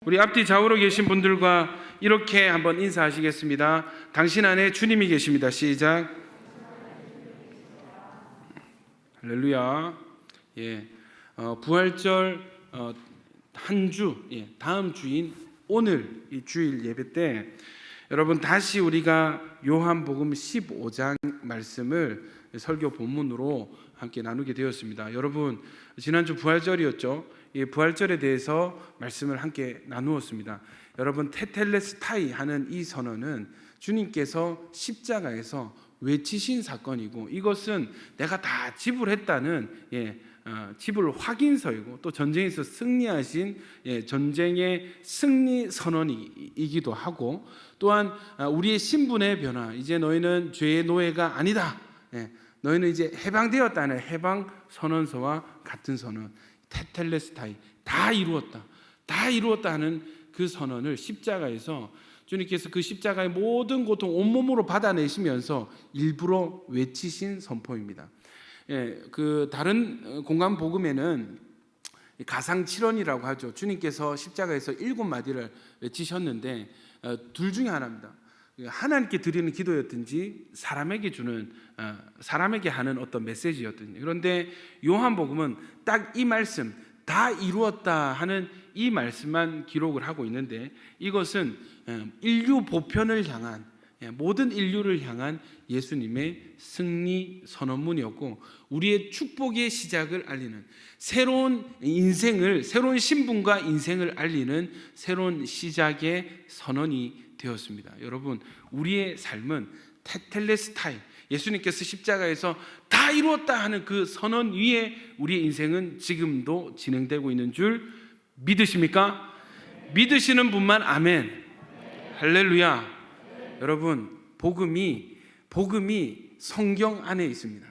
우리 앞뒤 좌우로 계신 분들과 이렇게 한번 인사하시겠습니다. 당신 안에 주님이 계십니다. 시작. 할렐루야. 부활절 한 주, 다음 주인 오늘 이 주일 예배 때 여러분 다시 우리가 요한복음 15장 말씀을 설교 본문으로 함께 나누게 되었습니다. 여러분 지난주 부활절이었죠. 이 부활절에 대해서 말씀을 함께 나누었습니다. 여러분 테텔레스타이 하는 이 선언은 주님께서 십자가에서 외치신 사건이고, 이것은 내가 다 지불했다는 지불 확인서이고, 또 전쟁에서 승리하신 전쟁의 승리 선언이기도 하고, 또한 우리의 신분의 변화, 이제 너희는 죄의 노예가 아니다, 너희는 이제 해방되었다는 해방 선언서와 같은 선언, 테텔레스타이, 다 이루었다 하는 그 선언을 십자가에서 주님께서 그 십자가의 모든 고통 온몸으로 받아내시면서 일부러 외치신 선포입니다. 그 다른 공간 복음에는 가상칠언이라고 하죠. 주님께서 십자가에서 7마디를 외치셨는데 둘 중에 하나입니다. 하나님께 드리는 기도였든지 사람에게 하는 어떤 메시지였든지. 그런데 요한복음은 딱 이 말씀, 다 이루었다 하는 이 말씀만 기록을 하고 있는데, 이것은 인류 보편을 향한, 모든 인류를 향한 예수님의 승리 선언문이었고, 우리의 축복의 시작을 알리는, 새로운 인생을, 새로운 신분과 인생을 알리는 새로운 시작의 선언이 되었습니다. 여러분, 우리의 삶은 테텔레스타이, 예수님께서 십자가에서 다 이루었다 하는 그 선언 위에 우리의 인생은 지금도 진행되고 있는 줄 믿으십니까? 믿으시는 분만 아멘. 할렐루야. 여러분, 복음이 성경 안에 있습니다.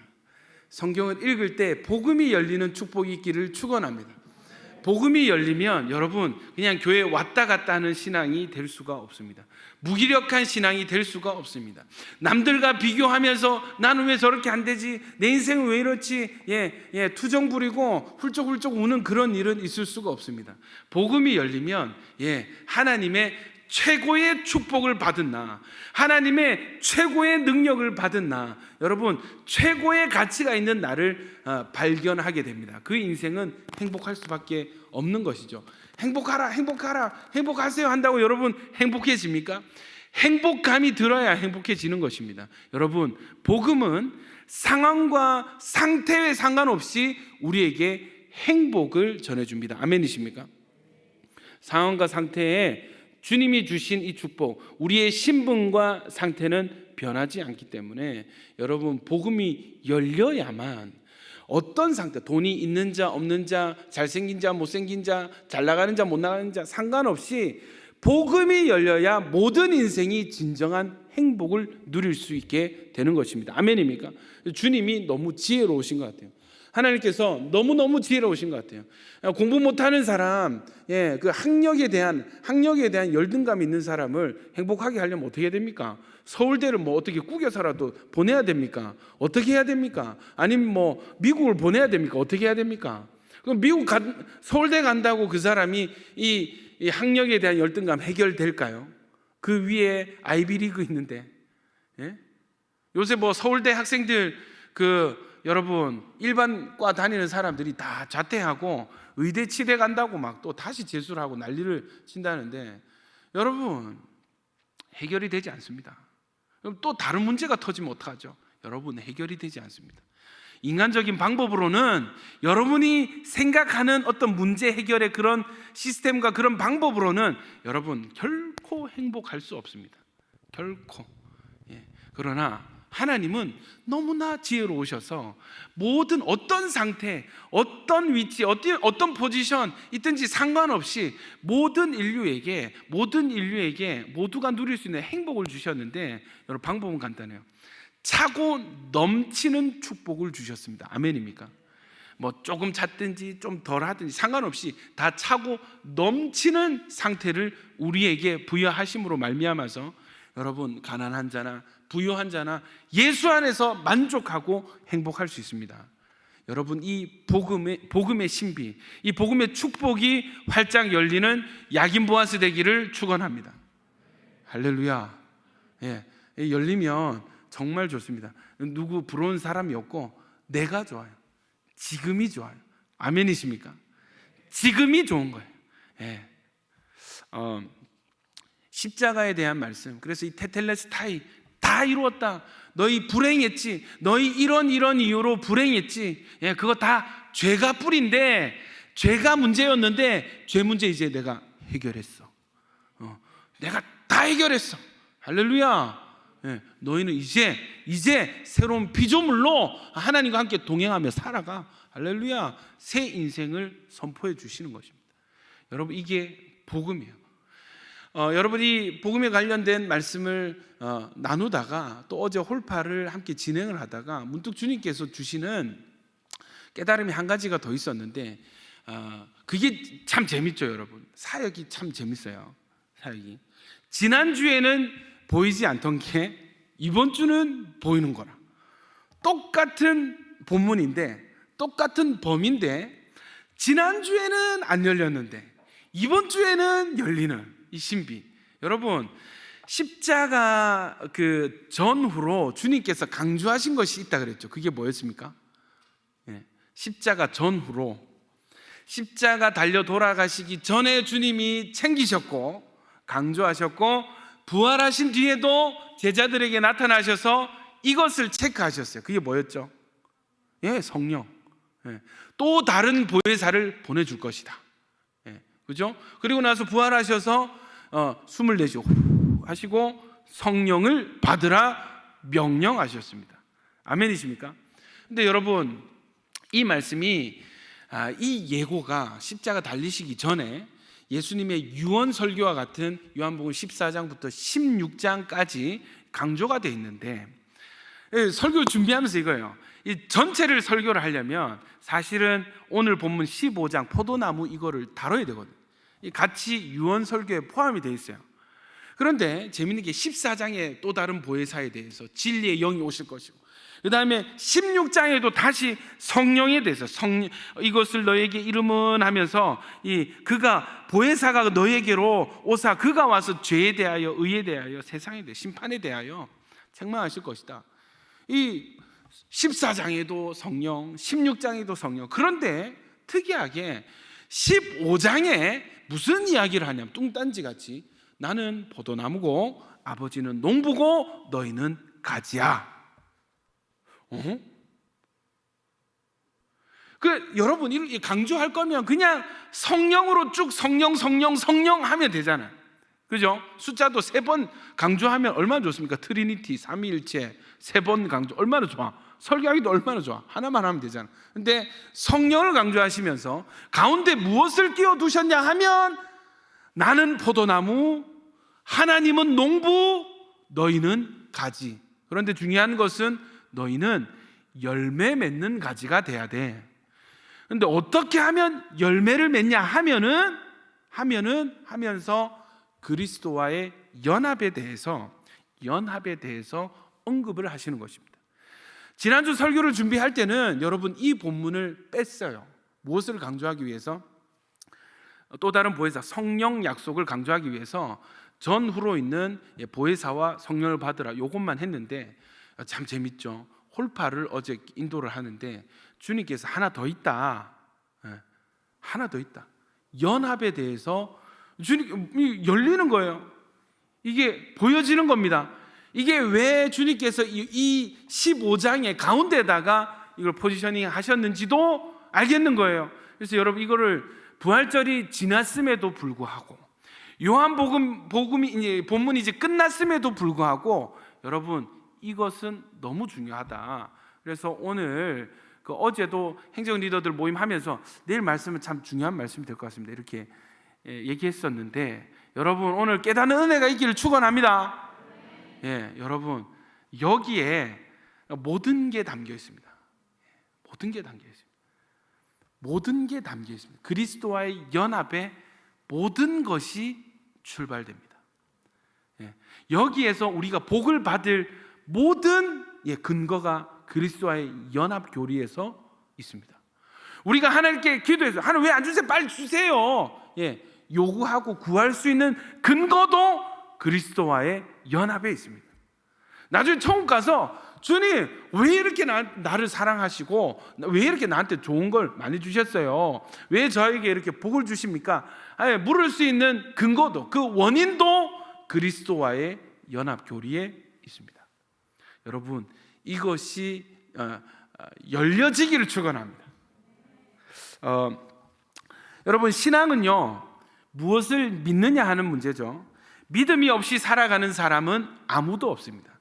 성경을 읽을 때 복음이 열리는 축복이 있기를 축원합니다. 복음이 열리면 여러분 그냥 교회에 왔다 갔다 하는 신앙이 될 수가 없습니다. 무기력한 신앙이 될 수가 없습니다. 남들과 비교하면서 나는 왜 저렇게 안 되지? 내 인생은 왜 이렇지? 투정 부리고 훌쩍훌쩍 우는 그런 일은 있을 수가 없습니다. 복음이 열리면 하나님의 최고의 축복을 받은 나, 하나님의 최고의 능력을 받은 나, 여러분 최고의 가치가 있는 나를 발견하게 됩니다. 그 인생은 행복할 수밖에 없는 것이죠. 행복하라, 행복하세요 한다고 여러분 행복해집니까? 행복감이 들어야 행복해지는 것입니다. 여러분, 복음은 상황과 상태에 상관없이 우리에게 행복을 전해줍니다. 아멘이십니까? 상황과 상태에 주님이 주신 이 축복, 우리의 신분과 상태는 변하지 않기 때문에 여러분 복음이 열려야만 어떤 상태, 돈이 있는 자 없는 자, 잘생긴 자 못생긴 자, 잘 나가는 자 못 나가는 자 상관없이 복음이 열려야 모든 인생이 진정한 행복을 누릴 수 있게 되는 것입니다. 아멘입니까? 주님이 너무 지혜로우신 것 같아요. 하나님께서 너무너무 지혜로우신 것 같아요. 공부 못하는 사람, 그 학력에 대한 열등감이 있는 사람을 행복하게 하려면 어떻게 해야 됩니까? 서울대를 어떻게 꾸겨서라도 보내야 됩니까? 어떻게 해야 됩니까? 아니면 미국을 보내야 됩니까? 어떻게 해야 됩니까? 그럼 서울대 간다고 그 사람이 이 학력에 대한 열등감 해결될까요? 그 위에 아이비리그 있는데, 요새 서울대 학생들 여러분 일반과 다니는 사람들이 다 자퇴하고 의대 치대 간다고 막 또 다시 재수를 하고 난리를 친다는데, 여러분 해결이 되지 않습니다. 그럼 또 다른 문제가 터지면 어떡하죠? 여러분 해결이 되지 않습니다. 인간적인 방법으로는, 여러분이 생각하는 어떤 문제 해결의 그런 시스템과 그런 방법으로는 여러분 결코 행복할 수 없습니다. 결코. 그러나 하나님은 너무나 지혜로우셔서 모든 어떤 상태, 어떤 위치, 어떤 포지션 있든지 상관없이 모든 인류에게 모두가 누릴 수 있는 행복을 주셨는데, 여러분 방법은 간단해요. 차고 넘치는 축복을 주셨습니다. 아멘입니까? 조금 찼든지 좀 덜 하든지 상관없이 다 차고 넘치는 상태를 우리에게 부여하심으로 말미암아서 여러분 가난한 자나 부유한 자나 예수 안에서 만족하고 행복할 수 있습니다. 여러분 이 복음의 신비, 이 복음의 축복이 활짝 열리는 야긴 보아스 되기를 축원합니다. 할렐루야. 예, 열리면 정말 좋습니다. 누구 부러운 사람이 없고 내가 좋아요. 지금이 좋아요. 아멘이십니까? 지금이 좋은 거예요. 예. 십자가에 대한 말씀. 그래서 이 테텔레스타이 다 이루었다. 너희 불행했지. 너희 이런 이유로 불행했지. 예, 그거 다 죄가 뿌리인데, 죄가 문제였는데 죄 문제 이제 내가 해결했어. 내가 다 해결했어. 할렐루야. 예, 너희는 이제 새로운 피조물로 하나님과 함께 동행하며 살아가. 할렐루야. 새 인생을 선포해 주시는 것입니다. 여러분 이게 복음이에요. 여러분이 복음에 관련된 말씀을 나누다가 또 어제 홀파를 함께 진행을 하다가 문득 주님께서 주시는 깨달음이 한 가지가 더 있었는데, 그게 참 재밌죠. 여러분 사역이 참 재밌어요. 사역이 지난주에는 보이지 않던 게 이번 주는 보이는 거라. 똑같은 본문인데 똑같은 범인데 지난주에는 안 열렸는데 이번 주에는 열리는 이 신비. 여러분 십자가 그 전후로 주님께서 강조하신 것이 있다 그랬죠. 그게 뭐였습니까? 예, 십자가 전후로, 십자가 달려 돌아가시기 전에 주님이 챙기셨고 강조하셨고, 부활하신 뒤에도 제자들에게 나타나셔서 이것을 체크하셨어요. 그게 뭐였죠? 예, 성령. 예, 또 다른 보혜사를 보내줄 것이다. 예, 그죠? 그리고 나서 부활하셔서 숨을 내쉬고 하시고 성령을 받으라 명령하셨습니다. 아멘이십니까? 근데 여러분 이 말씀이 이 예고가 십자가 달리시기 전에 예수님의 유언 설교와 같은 요한복음 14장부터 16장까지 강조가 되어 있는데, 설교 준비하면서 이거예요. 이 전체를 설교를 하려면 사실은 오늘 본문 15장 포도나무 이거를 다뤄야 되거든요. 같이 유언 설교에 포함이 되어 있어요. 그런데 재미있는 게 14장에 또 다른 보혜사에 대해서 진리의 영이 오실 것이고, 그 다음에 16장에도 다시 성령에 대해서 이것을 너에게 이름은 하면서 그가 보혜사가 너에게로 오사 그가 와서 죄에 대하여 의에 대하여 세상에 대해 심판에 대하여 책망하실 것이다. 이 14장에도 성령, 16장에도 성령. 그런데 특이하게 15장에 무슨 이야기를 하냐면 뚱딴지같이 나는 포도나무고 아버지는 농부고 너희는 가지야. 여러분 이렇게 강조할 거면 그냥 성령으로 쭉 성령 하면 되잖아요. 그죠? 숫자도 3번 강조하면 얼마나 좋습니까? 트리니티, 삼위일체 3번 강조 얼마나 좋아. 설교하기도 얼마나 좋아. 하나만 하면 되잖아. 근데 성령을 강조하시면서 가운데 무엇을 끼워두셨냐 하면 나는 포도나무, 하나님은 농부, 너희는 가지. 그런데 중요한 것은 너희는 열매 맺는 가지가 돼야 돼. 그런데 어떻게 하면 열매를 맺냐 하면서 그리스도와의 연합에 대해서 언급을 하시는 것입니다. 지난주 설교를 준비할 때는 여러분 이 본문을 뺐어요. 무엇을 강조하기 위해서? 또 다른 보혜사 성령 약속을 강조하기 위해서 전후로 있는 보혜사와 성령을 받으라 요것만 했는데, 참 재밌죠. 홀파를 어제 인도를 하는데 주님께서 하나 더 있다. 하나 더 있다. 연합에 대해서 주님 열리는 거예요. 이게 보여지는 겁니다. 이게 왜 주님께서 이 15장의 가운데다가 이걸 포지셔닝 하셨는지도 알겠는 거예요. 그래서 여러분 이거를 부활절이 지났음에도 불구하고 요한복음이 본문이 이제 끝났음에도 불구하고 여러분 이것은 너무 중요하다. 그래서 오늘 어제도 행정 리더들 모임하면서 내일 말씀은 참 중요한 말씀이 될 것 같습니다. 이렇게 얘기했었는데 여러분 오늘 깨닫는 은혜가 있기를 축원합니다. 예, 여러분 여기에 모든 게 담겨 있습니다. 모든 게 담겨 있습니다. 모든 게 담겨 있습니다. 그리스도와의 연합에 모든 것이 출발됩니다. 예, 여기에서 우리가 복을 받을 모든 근거가 그리스도와의 연합 교리에서 있습니다. 우리가 하나님께 기도해서 하나님 왜 안 주세요? 빨리 주세요. 요구하고 구할 수 있는 근거도 그리스도와의 연합에 있습니다. 나중에 천국 가서 주님 왜 이렇게 나를 사랑하시고 왜 이렇게 나한테 좋은 걸 많이 주셨어요? 왜 저에게 이렇게 복을 주십니까? 물을 수 있는 근거도, 그 원인도 그리스도와의 연합 교리에 있습니다. 여러분, 이것이 열려지기를 축원합니다. 여러분, 신앙은요 무엇을 믿느냐 하는 문제죠. 믿음이 없이 살아가는 사람은 아무도 없습니다.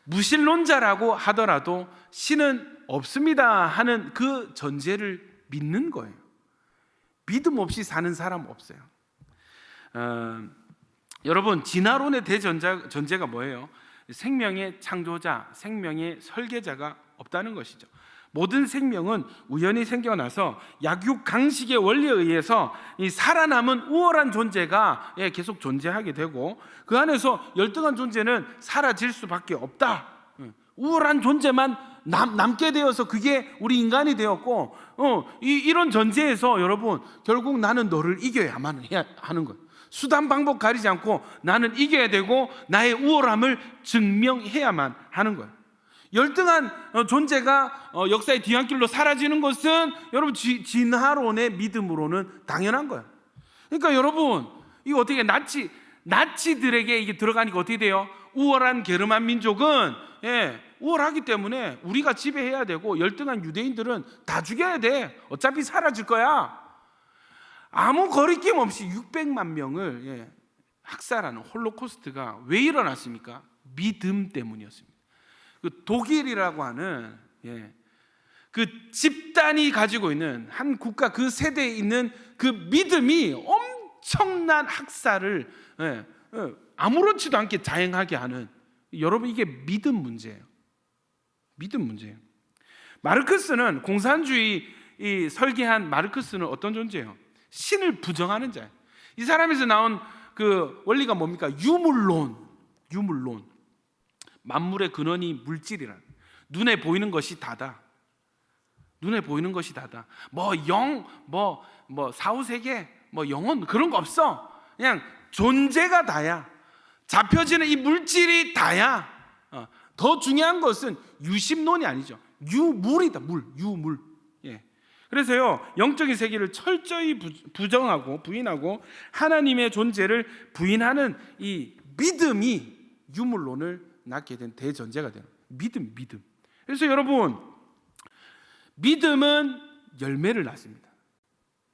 무신론자라고 하더라도 신은 없습니다 하는 그 전제를 믿는 거예요. 믿음 없이 사는 사람 없어요. 여러분, 진화론의 대전제가 뭐예요? 생명의 창조자, 생명의 설계자가 없다는 것이죠. 모든 생명은 우연히 생겨나서 약육강식의 원리에 의해서 이 살아남은 우월한 존재가 계속 존재하게 되고, 그 안에서 열등한 존재는 사라질 수밖에 없다. 우월한 존재만 남게 되어서 그게 우리 인간이 되었고, 이런 전제에서 여러분 결국 나는 너를 이겨야만 해야 하는 거예요. 수단 방법 가리지 않고 나는 이겨야 되고 나의 우월함을 증명해야만 하는 거예요. 열등한 존재가 역사의 뒤안길로 사라지는 것은 여러분 진화론의 믿음으로는 당연한 거예요. 그러니까 여러분, 이거 어떻게 나치들에게 이게 들어가니까 어떻게 돼요? 우월한 게르만 민족은 우월하기 때문에 우리가 지배해야 되고, 열등한 유대인들은 다 죽여야 돼. 어차피 사라질 거야. 아무 거리낌 없이 600만 명을 학살하는 홀로코스트가 왜 일어났습니까? 믿음 때문이었습니다. 그 독일이라고 하는 그 집단이 가지고 있는 한 국가, 그 세대에 있는 그 믿음이 엄청난 학살을 아무렇지도 않게 자행하게 하는, 여러분 이게 믿음 문제예요. 믿음 문제예요. 마르크스는, 공산주의 설계한 마르크스는 어떤 존재예요? 신을 부정하는 자예요. 이 사람에서 나온 그 원리가 뭡니까? 유물론. 만물의 근원이 물질이라. 눈에 보이는 것이 다다. 눈에 보이는 것이 다다. 사후세계, 영혼 그런 거 없어. 그냥 존재가 다야. 잡혀지는 이 물질이 다야. 더 중요한 것은 유심론이 아니죠. 유물이다. 유물. 그래서요, 영적인 세계를 철저히 부인하고 하나님의 존재를 부인하는 이 믿음이 유물론을 낳게 된 대전제가 되는 믿음. 그래서 여러분, 믿음은 열매를 낳습니다.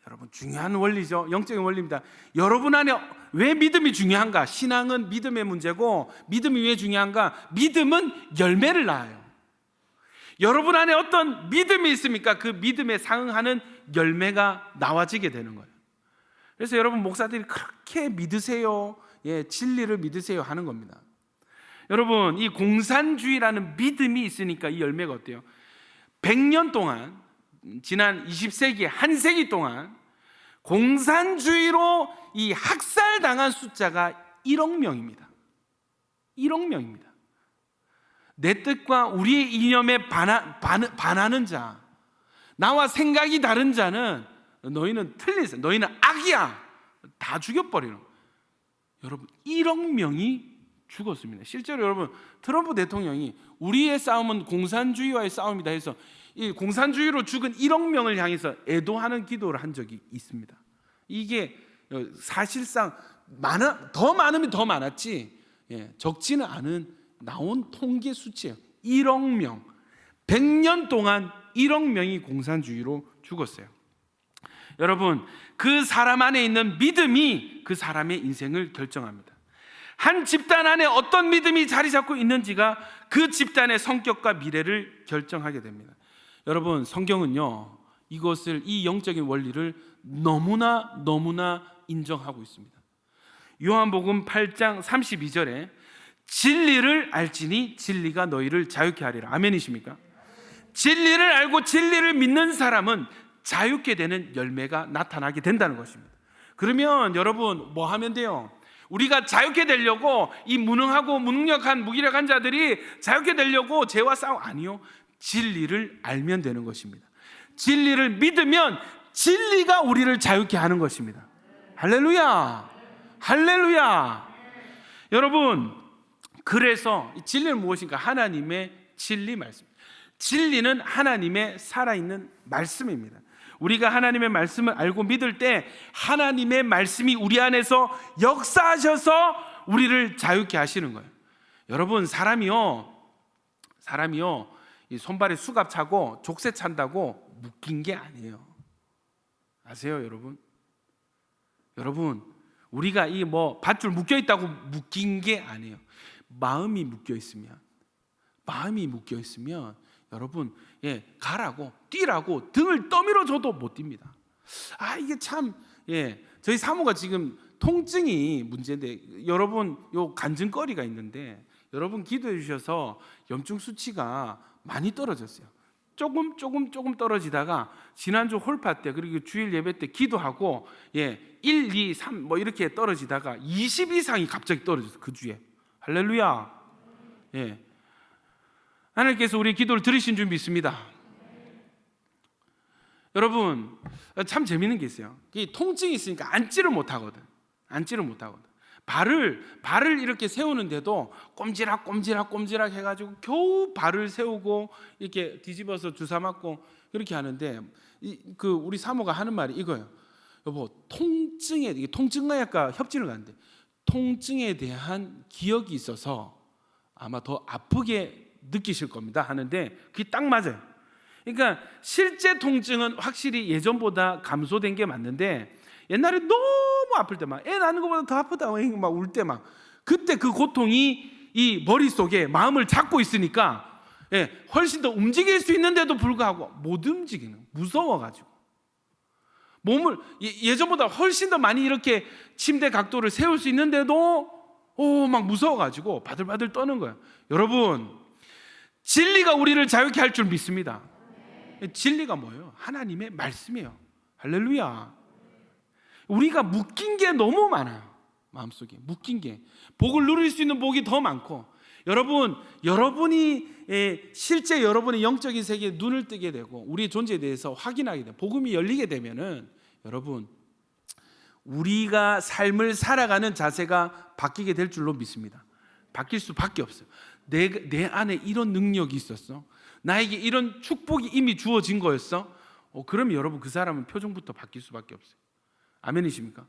여러분, 중요한 원리죠. 영적인 원리입니다. 여러분 안에 왜 믿음이 중요한가? 신앙은 믿음의 문제고, 믿음이 왜 중요한가? 믿음은 열매를 낳아요. 여러분 안에 어떤 믿음이 있습니까? 그 믿음에 상응하는 열매가 나와지게 되는 거예요. 그래서 여러분, 목사들이 그렇게 믿으세요, 진리를 믿으세요 하는 겁니다. 여러분, 이 공산주의라는 믿음이 있으니까 이 열매가 어때요? 100년 동안, 지난 20세기, 한 세기 동안 공산주의로 이 학살당한 숫자가 1억 명입니다. 1억 명입니다. 내 뜻과 우리의 이념에 반하는 자, 나와 생각이 다른 자는 너희는 틀리세요. 너희는 악이야. 다 죽여버리는. 여러분, 1억 명이 죽었습니다. 실제로 여러분, 트럼프 대통령이 우리의 싸움은 공산주의와의 싸움이다 해서 이 공산주의로 죽은 1억 명을 향해서 애도하는 기도를 한 적이 있습니다. 이게 사실상 더 많으면 더 많았지, 적지는 않은 나온 통계 수치예요. 1억 명, 100년 동안 1억 명이 공산주의로 죽었어요. 여러분, 그 사람 안에 있는 믿음이 그 사람의 인생을 결정합니다. 한 집단 안에 어떤 믿음이 자리 잡고 있는지가 그 집단의 성격과 미래를 결정하게 됩니다. 여러분, 성경은요, 이 영적인 원리를 너무나 인정하고 있습니다. 요한복음 8장 32절에 진리를 알지니 진리가 너희를 자유케 하리라. 아멘이십니까? 진리를 알고 진리를 믿는 사람은 자유케 되는 열매가 나타나게 된다는 것입니다. 그러면 여러분, 뭐 하면 돼요? 우리가 자유케 되려고 이 무능하고 무능력한 무기력한 자들이 자유케 되려고 죄와 싸워? 아니요, 진리를 알면 되는 것입니다. 진리를 믿으면 진리가 우리를 자유케 하는 것입니다. 할렐루야, 할렐루야. 여러분, 그래서 진리는 무엇인가? 하나님의 진리 말씀. 진리는 하나님의 살아있는 말씀입니다. 우리가 하나님의 말씀을 알고 믿을 때 하나님의 말씀이 우리 안에서 역사하셔서 우리를 자유케 하시는 거예요. 여러분, 사람이요 이 손발에 수갑 차고 족쇄 찬다고 묶인 게 아니에요. 아세요, 여러분? 여러분, 우리가 이 밧줄 묶여 있다고 묶인 게 아니에요. 마음이 묶여 있으면 여러분, 가라고 뛰라고 등을 떠밀어 줘도 못 뜁니다. 이게 참, 저희 사모가 지금 통증이 문제인데, 여러분, 요 간증거리가 있는데, 여러분 기도해 주셔서 염증 수치가 많이 떨어졌어요. 조금 떨어지다가 지난주 홀파 때, 그리고 주일 예배 때 기도하고 1, 2, 3 이렇게 떨어지다가 20 이상이 갑자기 떨어졌어요. 그 주에. 할렐루야. 하나님께서 우리의 기도를 들으신 줄 믿습니다. 여러분, 참 재밌는 게 있어요. 이 통증이 있으니까 앉지를 못하거든. 발을 이렇게 세우는데도 꼼지락 해가지고 겨우 발을 세우고 이렇게 뒤집어서 주사 맞고 그렇게 하는데, 우리 사모가 하는 말이 이거예요. 여보, 통증과 약간 협진을 가는데, 통증에 대한 기억이 있어서 아마 더 아프게 느끼실 겁니다 하는데, 그게 딱 맞아요. 그러니까 실제 통증은 확실히 예전보다 감소된 게 맞는데, 옛날에 너무 아플 때 막 애 낳는 것보다 더 아프다 막 울 때 막 그때 그 고통이 이 머릿속에 마음을 잡고 있으니까 훨씬 더 움직일 수 있는데도 불구하고 못 움직이는, 무서워가지고 몸을 예전보다 훨씬 더 많이 이렇게 침대 각도를 세울 수 있는데도 막 무서워가지고 바들바들 떠는 거예요. 여러분, 진리가 우리를 자유케 할 줄 믿습니다. 진리가 뭐예요? 하나님의 말씀이에요. 할렐루야. 우리가 묶인 게 너무 많아요. 마음속에 묶인 게, 복을 누릴 수 있는 복이 더 많고, 여러분이 실제 여러분의 영적인 세계에 눈을 뜨게 되고 우리의 존재에 대해서 확인하게 되고 복음이 열리게 되면은, 여러분, 우리가 삶을 살아가는 자세가 바뀌게 될 줄로 믿습니다. 바뀔 수밖에 없어요. 내 안에 이런 능력이 있었어, 나에게 이런 축복이 이미 주어진 거였어. 그러면 여러분, 그 사람은 표정부터 바뀔 수밖에 없어요. 아멘이십니까?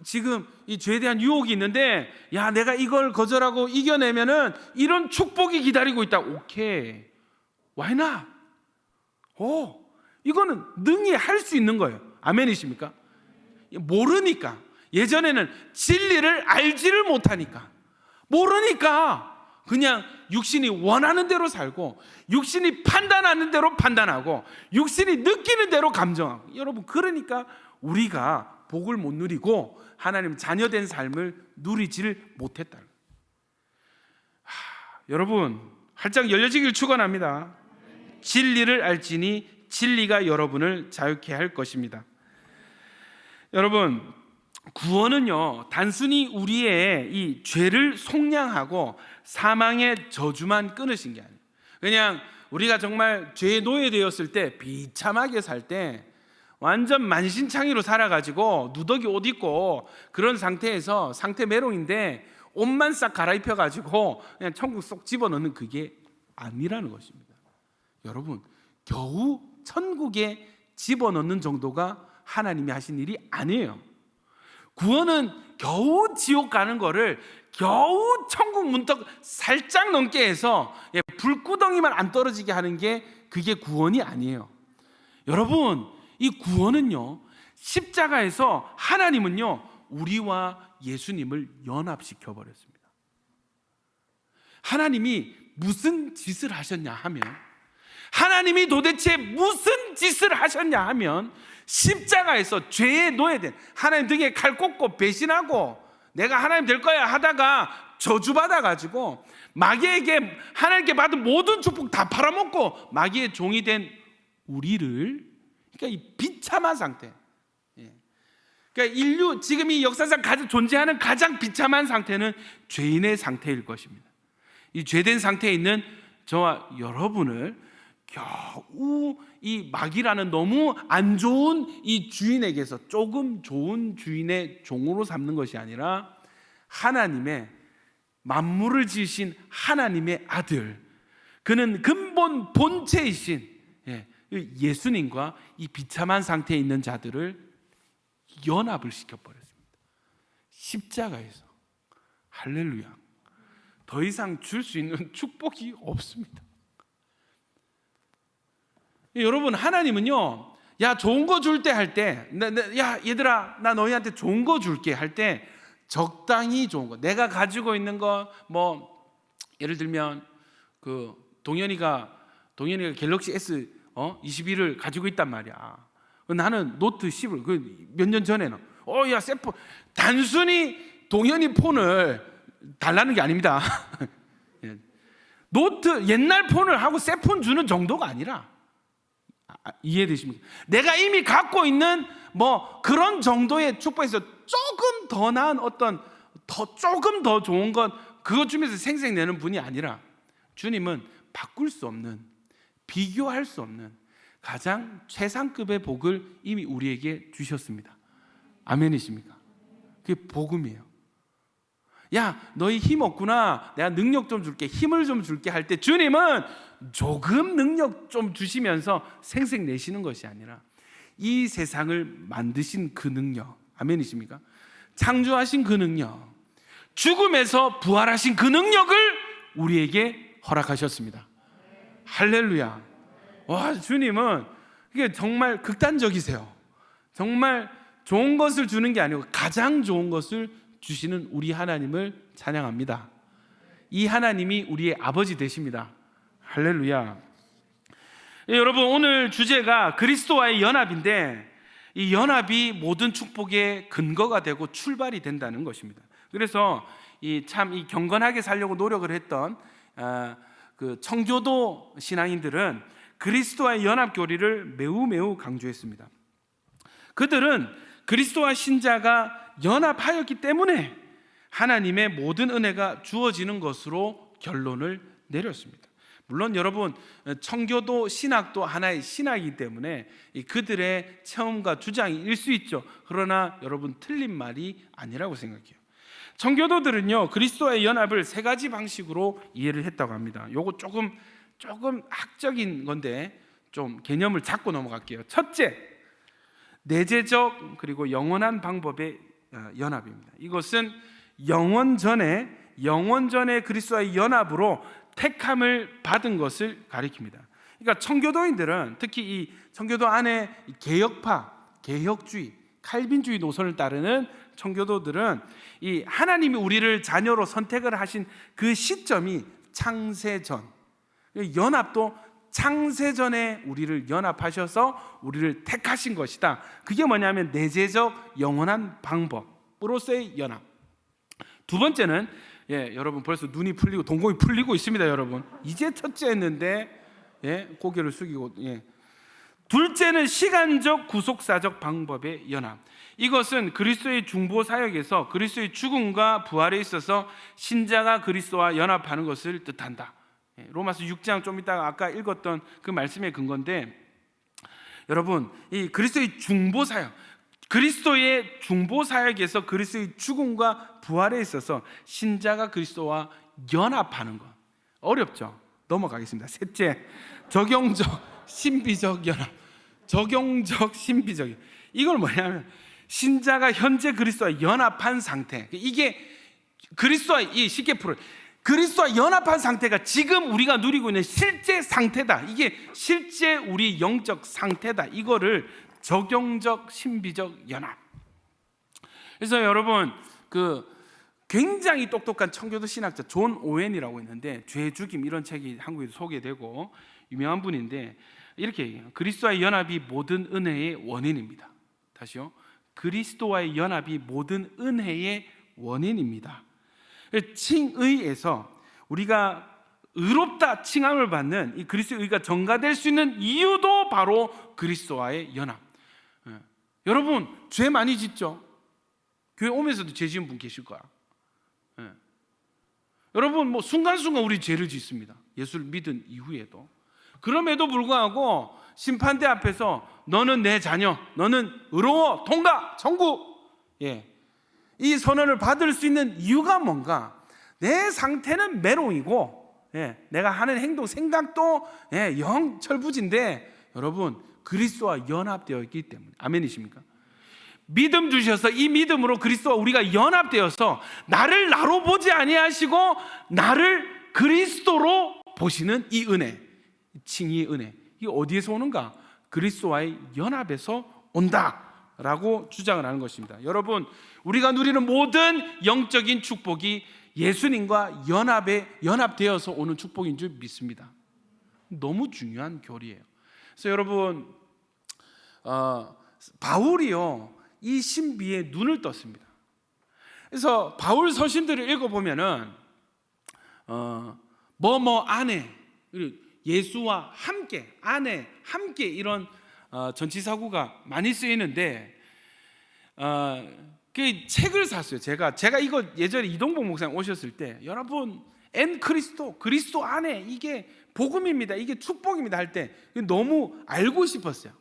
지금 이 죄에 대한 유혹이 있는데, 내가 이걸 거절하고 이겨내면은 이런 축복이 기다리고 있다. 오케이, why not? 이거는 능히 할 수 있는 거예요. 아멘이십니까? 모르니까, 예전에는 진리를 알지를 못하니까, 모르니까 그냥 육신이 원하는 대로 살고, 육신이 판단하는 대로 판단하고, 육신이 느끼는 대로 감정하고, 여러분, 그러니까 우리가 복을 못 누리고 하나님 자녀된 삶을 누리지를 못했다. 여러분, 활짝 열려지길 축원합니다. 진리를 알지니 진리가 여러분을 자유케 할 것입니다. 여러분, 구원은요, 단순히 우리의 이 죄를 속량하고 사망의 저주만 끊으신 게 아니에요. 그냥 우리가 정말 죄의 노예되었을 때, 비참하게 살 때, 완전 만신창이로 살아가지고 누더기 옷 입고 그런 상태에서 상태 메롱인데 옷만 싹 갈아입혀가지고 그냥 천국 쏙 집어넣는, 그게 아니라는 것입니다. 여러분, 겨우 천국에 집어넣는 정도가 하나님이 하신 일이 아니에요. 구원은 겨우 지옥 가는 거를 겨우 천국 문턱 살짝 넘게 해서 불구덩이만 안 떨어지게 하는 게, 그게 구원이 아니에요. 여러분, 이 구원은요, 십자가에서 하나님은요, 우리와 예수님을 연합시켜 버렸습니다. 하나님이 무슨 짓을 하셨냐 하면, 하나님이 도대체 무슨 짓을 하셨냐 하면, 십자가에서 죄에 노예된, 하나님 등에 칼 꽂고 배신하고 내가 하나님 될 거야 하다가 저주받아가지고 마귀에게 하나님께 받은 모든 축복 다 팔아먹고 마귀의 종이 된 우리를, 그러니까 이 비참한 상태, 그러니까 인류 지금 이 역사상 존재하는 가장 비참한 상태는 죄인의 상태일 것입니다. 이 죄된 상태에 있는 저와 여러분을 겨우 이 마귀라는 너무 안 좋은 이 주인에게서 조금 좋은 주인의 종으로 삼는 것이 아니라 하나님의 만물을 지으신 하나님의 아들, 그는 근본 본체이신 예수님과 이 비참한 상태에 있는 자들을 연합을 시켜버렸습니다. 십자가에서. 할렐루야. 더 이상 줄 수 있는 축복이 없습니다. 여러분, 하나님은요, 야, 좋은 거 줄 때 할 때, 야, 얘들아, 나 너희한테 좋은 거 줄게 할 때 적당히 좋은 거, 내가 가지고 있는 거, 뭐 예를 들면 그 동현이가 갤럭시 S 21을 가지고 있단 말이야. 나는 노트 10을 몇 년 전에는 야, 새 폰. 단순히 동현이 폰을 달라는 게 아닙니다. 노트 옛날 폰을 하고 새 폰 주는 정도가 아니라, 이해되십니까? 내가 이미 갖고 있는 뭐 그런 정도의 축복에서 조금 더 나은 어떤 조금 더 좋은 것, 그것 중에서 생색내는 분이 아니라 주님은 바꿀 수 없는, 비교할 수 없는 가장 최상급의 복을 이미 우리에게 주셨습니다. 아멘이십니까? 그게 복음이에요. 야, 너희 힘 없구나, 내가 능력 좀 줄게, 힘을 좀 줄게 할 때 주님은 조금 능력 좀 주시면서 생색내시는 것이 아니라 이 세상을 만드신 그 능력, 아멘이십니까? 창조하신 그 능력, 죽음에서 부활하신 그 능력을 우리에게 허락하셨습니다. 할렐루야. 와, 주님은 이게 정말 극단적이세요. 정말 좋은 것을 주는 게 아니고 가장 좋은 것을 주시는 우리 하나님을 찬양합니다. 이 하나님이 우리의 아버지 되십니다. 할렐루야. 여러분, 오늘 주제가 그리스도와의 연합인데, 이 연합이 모든 축복의 근거가 되고 출발이 된다는 것입니다. 그래서 이 경건하게 살려고 노력을 했던 그 청교도 신앙인들은 그리스도와의 연합 교리를 매우 강조했습니다. 그들은 그리스도와 신자가 연합하였기 때문에 하나님의 모든 은혜가 주어지는 것으로 결론을 내렸습니다. 물론 여러분, 청교도 신학도 하나의 신학이기 때문에 그들의 체험과 주장일 수 있죠. 그러나 여러분, 틀린 말이 아니라고 생각해요. 청교도들은요, 그리스도와의 연합을 세 가지 방식으로 이해를 했다고 합니다. 요거 조금 학적인 건데 좀 개념을 잡고 넘어갈게요. 첫째, 내재적 그리고 영원한 방법의 연합입니다. 이것은 영원 전에 그리스도와의 연합으로 택함을 받은 것을 가리킵니다. 그러니까 청교도인들은, 특히 이 청교도 안에 개혁파, 개혁주의, 칼빈주의 노선을 따르는 청교도들은 이 하나님이 우리를 자녀로 선택을 하신 그 시점이 창세전, 연합도 창세전에 우리를 연합하셔서 우리를 택하신 것이다. 그게 뭐냐면 내재적 영원한 방법으로서의 연합. 두 번째는, 여러분 벌써 눈이 풀리고 동공이 풀리고 있습니다. 여러분 이제 첫째 했는데 고개를 숙이고, 둘째는 시간적 구속사적 방법의 연합. 이것은 그리스도의 중보 사역에서 그리스도의 죽음과 부활에 있어서 신자가 그리스도와 연합하는 것을 뜻한다. 로마서 6장 좀 이따가 아까 읽었던 그 말씀의 근거인데, 여러분 이 그리스도의 중보 사역, 그리스도의 중보 사역에서 그리스도의 죽음과 부활에 있어서 신자가 그리스도와 연합하는 것 어렵죠? 넘어가겠습니다. 셋째, 적용적 신비적 연합. 적용적 신비적, 이걸 뭐냐면 신자가 현재 그리스도와 연합한 상태, 이게 그리스도와 쉽게 풀어, 그리스도와 연합한 상태가 지금 우리가 누리고 있는 실제 상태다. 이게 실제 우리 영적 상태다. 이거를 적용적 신비적 연합. 그래서 여러분 굉장히 똑똑한 청교도 신학자 존 오웬이라고 있는데, 죄 죽임 이런 책이 한국에도 소개되고 유명한 분인데 이렇게 얘기해요. 그리스도와의 연합이 모든 은혜의 원인입니다. 다시요. 그리스도와의 연합이 모든 은혜의 원인입니다. 칭의에서 우리가 의롭다 칭함을 받는 이 그리스도의 의가 전가될 수 있는 이유도 바로 그리스도와의 연합. 여러분 죄 많이 짓죠? 교회 오면서도 죄 지은 분 계실 거야. 여러분 순간순간 우리 죄를 짓습니다. 예수를 믿은 이후에도. 그럼에도 불구하고 심판대 앞에서 너는 내 자녀, 너는 의로워, 통과, 천국. 이 선언을 받을 수 있는 이유가 뭔가? 내 상태는 메롱이고, 내가 하는 행동, 생각도 영 철부지인데, 여러분 그리스도와 연합되어 있기 때문에. 아멘이십니까? 믿음 주셔서 이 믿음으로 그리스도와 우리가 연합되어서 나를 나로 보지 아니하시고 나를 그리스도로 보시는 이 은혜, 칭의의 은혜, 이게 어디에서 오는가? 그리스도와의 연합에서 온다라고 주장을 하는 것입니다. 여러분, 우리가 누리는 모든 영적인 축복이 예수님과 연합되어서 오는 축복인 줄 믿습니다. 너무 중요한 교리예요. 그래서 여러분, 바울이요, 이 신비에 눈을 떴습니다. 그래서 바울 서신들을 읽어보면은 뭐뭐 안에, 예수와 함께, 안에 함께, 이런 전치사구가 많이 쓰이는데, 그 책을 샀어요. 제가 이거 예전에 이동복 목사님 오셨을 때, 여러분 그리스도 안에 이게 복음입니다, 이게 축복입니다 할 때 너무 알고 싶었어요.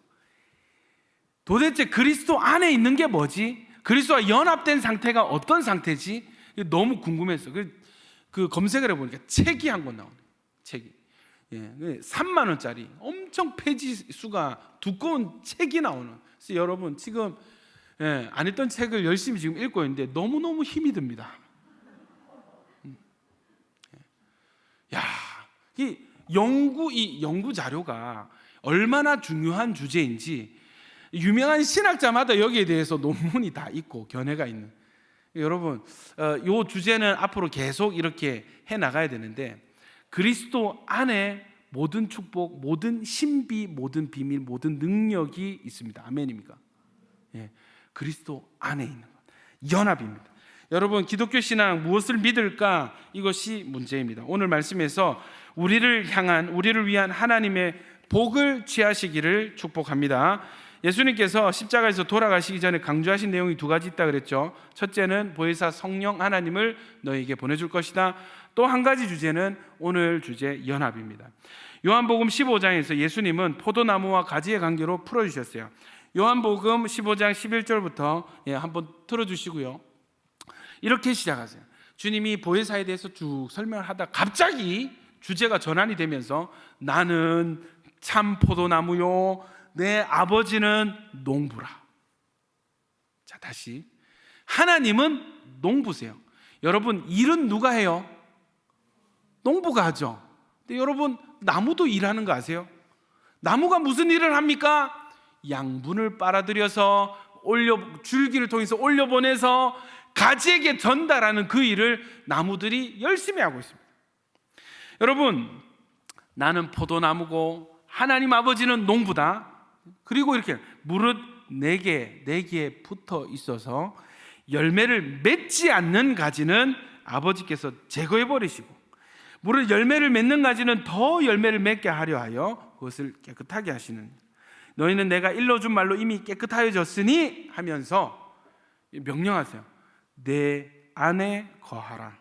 도대체 그리스도 안에 있는 게 뭐지? 그리스도와 연합된 상태가 어떤 상태지? 너무 궁금했어요. 그 검색을 해보니까 책이 한 권 나오네요. 책이 3만 원짜리 엄청 페이지 수가 두꺼운 책이 나오는. 그래서 여러분 지금 안 읽던 책을 열심히 지금 읽고 있는데 너무너무 힘이 듭니다. 이 연구 자료가 얼마나 중요한 주제인지 유명한 신학자마다 여기에 대해서 논문이 다 있고 견해가 있는. 여러분, 이 주제는 앞으로 계속 이렇게 해 나가야 되는데, 그리스도 안에 모든 축복, 모든 신비, 모든 비밀, 모든 능력이 있습니다. 아멘입니까? 그리스도 안에 있는 것, 연합입니다. 여러분, 기독교 신앙 무엇을 믿을까? 이것이 문제입니다. 오늘 말씀에서 우리를 위한 하나님의 복을 취하시기를 축복합니다. 예수님께서 십자가에서 돌아가시기 전에 강조하신 내용이 두 가지 있다 그랬죠. 첫째는 보혜사 성령 하나님을 너에게 보내줄 것이다. 또 한 가지 주제는 오늘 주제 연합입니다. 요한복음 15장에서 예수님은 포도나무와 가지의 관계로 풀어주셨어요. 요한복음 15장 11절부터 한번 틀어주시고요. 이렇게 시작하세요. 주님이 보혜사에 대해서 쭉 설명을 하다 갑자기 주제가 전환이 되면서 나는 참 포도나무요, 내 아버지는 농부라. 자, 다시. 하나님은 농부세요. 여러분, 일은 누가 해요? 농부가 하죠. 근데 여러분, 나무도 일하는 거 아세요? 나무가 무슨 일을 합니까? 양분을 빨아들여서 줄기를 통해서 올려보내서 가지에게 전달하는 그 일을 나무들이 열심히 하고 있습니다. 여러분, 나는 포도나무고 하나님 아버지는 농부다. 그리고 이렇게 무릇 내게 붙어 있어서 열매를 맺지 않는 가지는 아버지께서 제거해 버리시고, 무릇 열매를 맺는 가지는 더 열매를 맺게 하려 하여 그것을 깨끗하게 하시는, 너희는 내가 일러준 말로 이미 깨끗하여졌으니 하면서 명령하세요. 내 안에 거하라.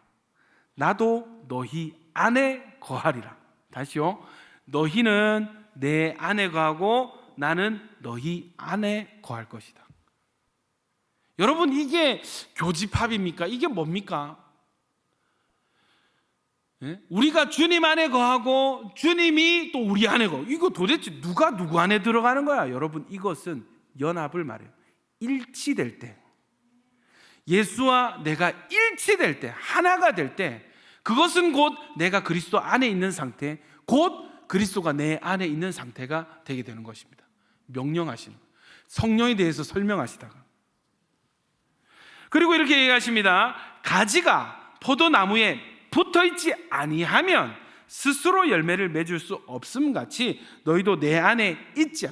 나도 너희 안에 거하리라. 다시요. 너희는 내 안에 거하고 나는 너희 안에 거할 것이다. 여러분, 이게 교집합입니까? 이게 뭡니까? 우리가 주님 안에 거하고 주님이 또 우리 안에 거. 이거 도대체 누가 누구 안에 들어가는 거야? 여러분, 이것은 연합을 말해요. 일치될 때, 예수와 내가 일치될 때, 하나가 될 때, 그것은 곧 내가 그리스도 안에 있는 상태, 곧 그리스도가 내 안에 있는 상태가 되게 되는 것입니다. 명령하시는, 성령에 대해서 설명하시다가, 그리고 이렇게 얘기하십니다. 가지가 포도나무에 붙어있지 아니하면 스스로 열매를 맺을 수 없음 같이 너희도 내 안에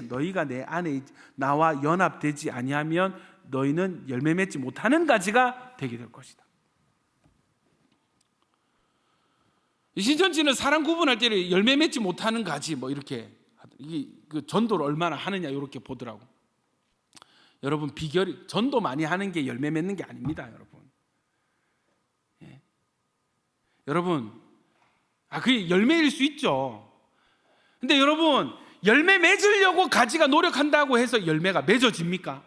너희가 내 안에 나와 연합되지 아니하면 너희는 열매 맺지 못하는 가지가 되게 될 것이다. 신천지는 사람 구분할 때 열매 맺지 못하는 가지 이렇게, 이게 그 전도를 얼마나 하느냐 이렇게 보더라고. 여러분, 비결이 전도 많이 하는 게 열매 맺는 게 아닙니다, 여러분. 여러분, 그게 열매일 수 있죠. 근데 여러분, 열매 맺으려고 가지가 노력한다고 해서 열매가 맺어집니까?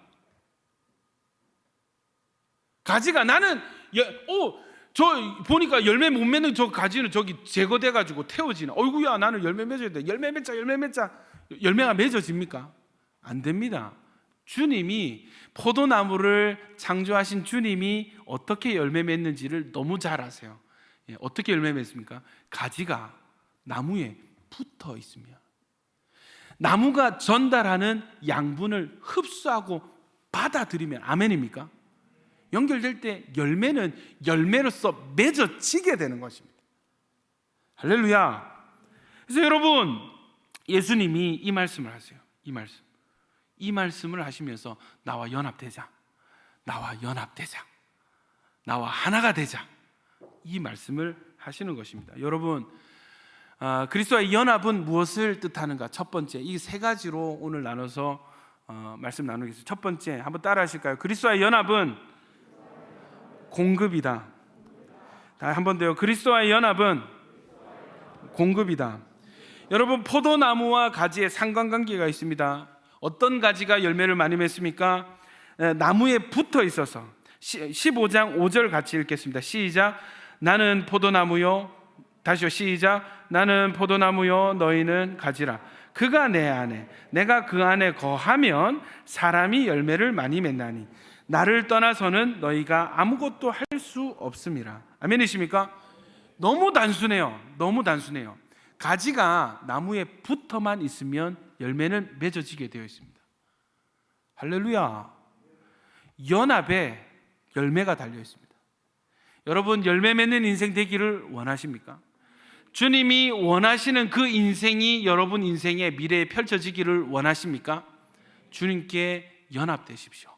가지가 나는 저 보니까 열매 못 맺는 저 가지는 저기 제거돼 가지고 태워지네. 어이구야, 나는 열매 맺어야 돼. 열매 맺자. 열매가 맺어집니까? 안 됩니다. 주님이 포도나무를 창조하신 주님이 어떻게 열매 맺는지를 너무 잘 아세요. 어떻게 열매 맺습니까? 가지가 나무에 붙어 있으면 나무가 전달하는 양분을 흡수하고 받아들이면 아멘입니까? 연결될 때 열매는 열매로서 맺어지게 되는 것입니다. 할렐루야. 그래서 여러분, 예수님이 이 말씀을 하세요. 이 말씀을 하시면서 나와 연합되자, 나와 하나가 되자, 이 말씀을 하시는 것입니다. 여러분, 그리스도와의 연합은 무엇을 뜻하는가? 첫 번째, 이 세 가지로 오늘 나눠서 말씀 나누겠습니다. 첫 번째, 한번 따라 하실까요? 그리스도와의 연합은 공급이다. 한 번 더요. 그리스도와의 연합은 공급이다. 여러분, 포도나무와 가지에 상관관계가 있습니다. 어떤 가지가 열매를 많이 맺습니까? 나무에 붙어 있어서. 15장 5절 같이 읽겠습니다. 시작. 나는 포도나무요. 다시요. 시작. 나는 포도나무요, 너희는 가지라. 그가 내 안에, 내가 그 안에 거하면 사람이 열매를 많이 맺나니 나를 떠나서는 너희가 아무것도 할 수 없음이라. 아멘이십니까? 너무 단순해요. 가지가 나무에 붙어만 있으면 열매는 맺어지게 되어 있습니다. 할렐루야. 연합에 열매가 달려 있습니다. 여러분, 열매 맺는 인생 되기를 원하십니까? 주님이 원하시는 그 인생이 여러분 인생의 미래에 펼쳐지기를 원하십니까? 주님께 연합되십시오.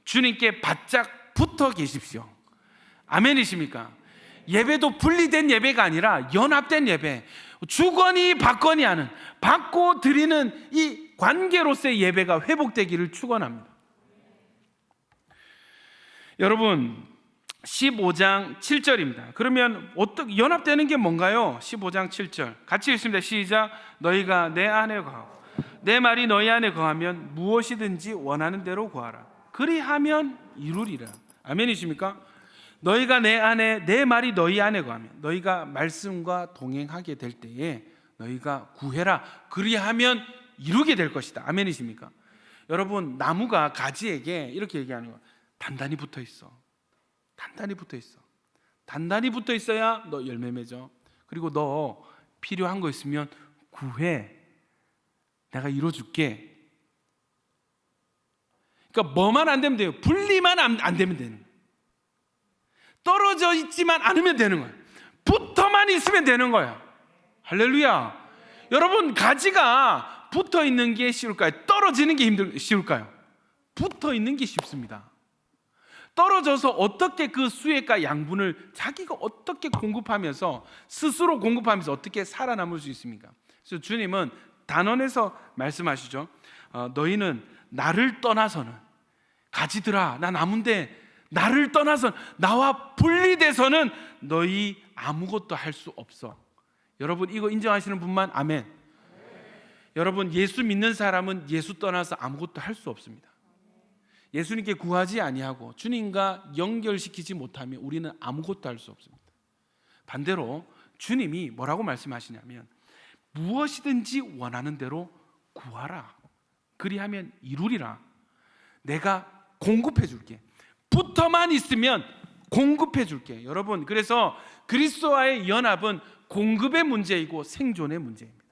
주님께 바짝 붙어 계십시오. 아멘이십니까? 예배도 분리된 예배가 아니라 연합된 예배, 주거니 받거니 하는, 받고 드리는 이 관계로서의 예배가 회복되기를 축원합니다. 여러분, 15장 7절입니다. 그러면 어떻게 연합되는 게 뭔가요? 15장 7절 같이 읽습니다. 시작. 너희가 내 안에 거하고 내 말이 너희 안에 거하면 무엇이든지 원하는 대로 구하라. 그리하면 이루리라. 아멘이십니까? 너희가 내 안에, 내 말이 너희 안에 거하면, 너희가 말씀과 동행하게 될 때에 너희가 구해라. 그리하면 이루게 될 것이다. 아멘이십니까? 여러분, 나무가 가지에게 이렇게 얘기하는 거예요. 단단히 붙어 있어. 단단히 붙어 있어야 너 열매 맺어. 그리고 너 필요한 거 있으면 구해. 내가 이뤄줄게. 그러니까 뭐만 안 되면 돼요. 분리만 안 되면 되는 거예요. 떨어져 있지만 않으면 되는 거예요. 붙어만 있으면 되는 거예요. 할렐루야. 여러분, 가지가 붙어 있는 게 쉬울까요? 떨어지는 게 쉬울까요? 붙어 있는 게 쉽습니다. 떨어져서 어떻게 그 수액과 양분을 자기가 어떻게 공급하면서, 스스로 공급하면서 어떻게 살아남을 수 있습니까? 그래서 주님은 단언해서 말씀하시죠. 너희는 나를 떠나서는, 가지들아, 나 나무인데 나를 떠나서, 나와 분리돼서는 너희 아무것도 할 수 없어. 여러분, 이거 인정하시는 분만 아멘. 여러분, 예수 믿는 사람은 예수 떠나서 아무것도 할 수 없습니다. 예수님께 구하지 아니하고 주님과 연결시키지 못하면 우리는 아무것도 할 수 없습니다. 반대로 주님이 뭐라고 말씀하시냐면, 무엇이든지 원하는 대로 구하라. 그리하면 이루리라. 내가 공급해 줄게. 붙어만 있으면 공급해 줄게. 여러분, 그래서 그리스도와의 연합은 공급의 문제이고 생존의 문제입니다.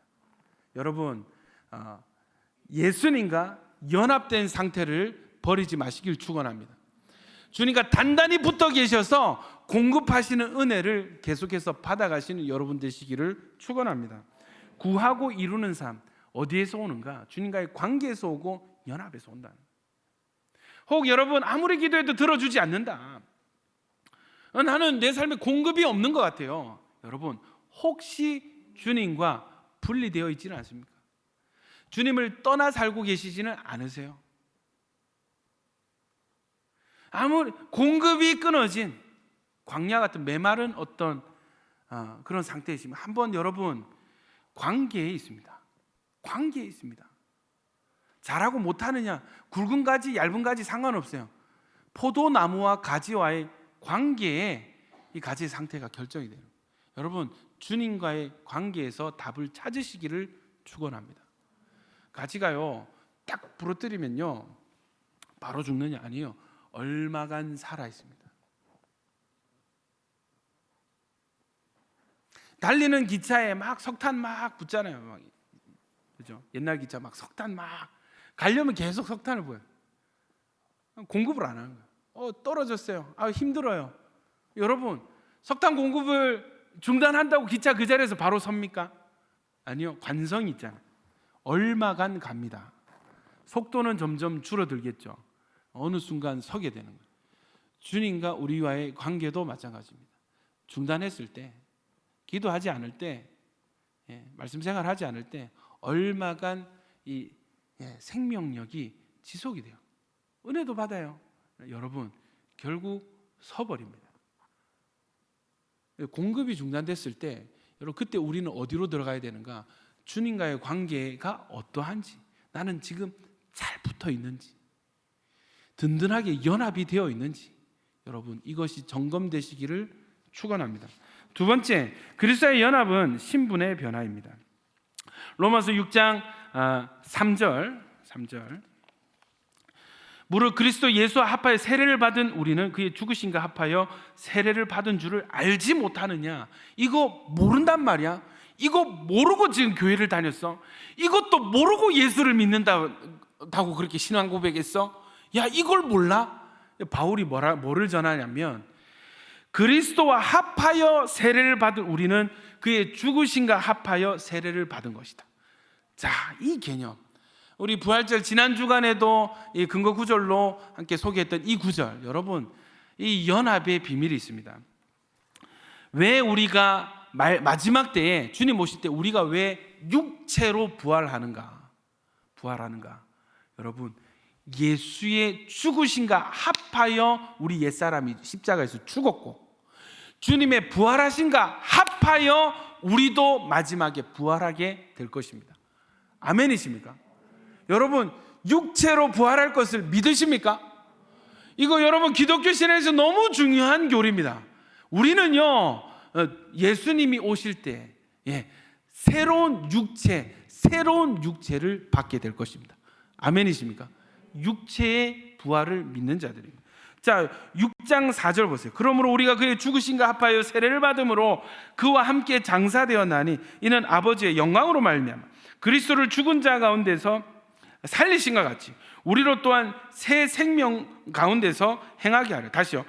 여러분, 예수님과 연합된 상태를 버리지 마시길 축원합니다. 주님과 단단히 붙어 계셔서 공급하시는 은혜를 계속해서 받아가시는 여러분 되시기를 축원합니다. 구하고 이루는 삶, 어디에서 오는가? 주님과의 관계에서 오고 연합에서 온다는. 혹 여러분, 아무리 기도해도 들어주지 않는다. 나는 내 삶에 공급이 없는 것 같아요. 여러분, 혹시 주님과 분리되어 있지는 않습니까? 주님을 떠나 살고 계시지는 않으세요? 아무리 공급이 끊어진 광야 같은 메마른 어떤 그런 상태이시면 한번 여러분 관계에 있습니다. 관계에 있습니다. 잘하고 못하느냐, 굵은 가지 얇은 가지 상관없어요. 포도나무와 가지와의 관계에 이 가지의 상태가 결정이 돼요. 여러분, 주님과의 관계에서 답을 찾으시기를 축원합니다. 가지가요 딱 부러뜨리면요 바로 죽느냐? 아니에요. 얼마간 살아 있습니다. 달리는 기차에 막 석탄 막 붙잖아요. 막. 그죠? 옛날 기차 막 석탄 막 가려면 계속 석탄을 부어요. 공급을 안 하는 거예요. 떨어졌어요. 힘들어요. 여러분, 석탄 공급을 중단한다고 기차 그 자리에서 바로 섭니까? 아니요. 관성이 있잖아요. 얼마간 갑니다. 속도는 점점 줄어들겠죠. 어느 순간 서게 되는 거예요. 주님과 우리와의 관계도 마찬가지입니다. 중단했을 때, 기도하지 않을 때, 말씀 생활하지 않을 때 얼마간 이 생명력이 지속이 돼요. 은혜도 받아요. 여러분, 결국 서버립니다. 공급이 중단됐을 때, 여러분 그때 우리는 어디로 들어가야 되는가? 주님과의 관계가 어떠한지, 나는 지금 잘 붙어 있는지, 든든하게 연합이 되어 있는지, 여러분 이것이 점검되시기를 축원합니다. 두 번째, 그리스도의 연합은 신분의 변화입니다. 로마서 6장 3절 무릇 그리스도 예수와 합하여 세례를 받은 우리는 그의 죽으심과 합하여 세례를 받은 줄을 알지 못하느냐? 이거 모른단 말이야. 이거 모르고 지금 교회를 다녔어? 이것도 모르고 예수를 믿는다고 그렇게 신앙 고백했어? 야, 이걸 몰라? 바울이 뭐를 전하냐면 그리스도와 합하여 세례를 받은 우리는 그의 죽으심과 합하여 세례를 받은 것이다. 자, 이 개념, 우리 부활절 지난 주간에도 이 근거 구절로 함께 소개했던 이 구절, 여러분 이 연합의 비밀이 있습니다. 왜 우리가 마지막 때에 주님 오실 때 우리가 왜 육체로 부활하는가? 여러분, 예수의 죽으심과 합하여 우리 옛사람이 십자가에서 죽었고, 주님의 부활하심과 합하여 우리도 마지막에 부활하게 될 것입니다. 아멘이십니까? 여러분, 육체로 부활할 것을 믿으십니까? 이거 여러분 기독교 신앙에서 너무 중요한 교리입니다. 우리는요 예수님이 오실 때 새로운 육체를 받게 될 것입니다. 아멘이십니까? 육체의 부활을 믿는 자들입니다. 자, 6장 4절 보세요. 그러므로 우리가 그의 죽으심과 합하여 세례를 받음으로 그와 함께 장사되었나니 이는 아버지의 영광으로 말미암아 그리스도를 죽은 자 가운데서 살리신과 같이 우리로 또한 새 생명 가운데서 행하게 하려. 다시요.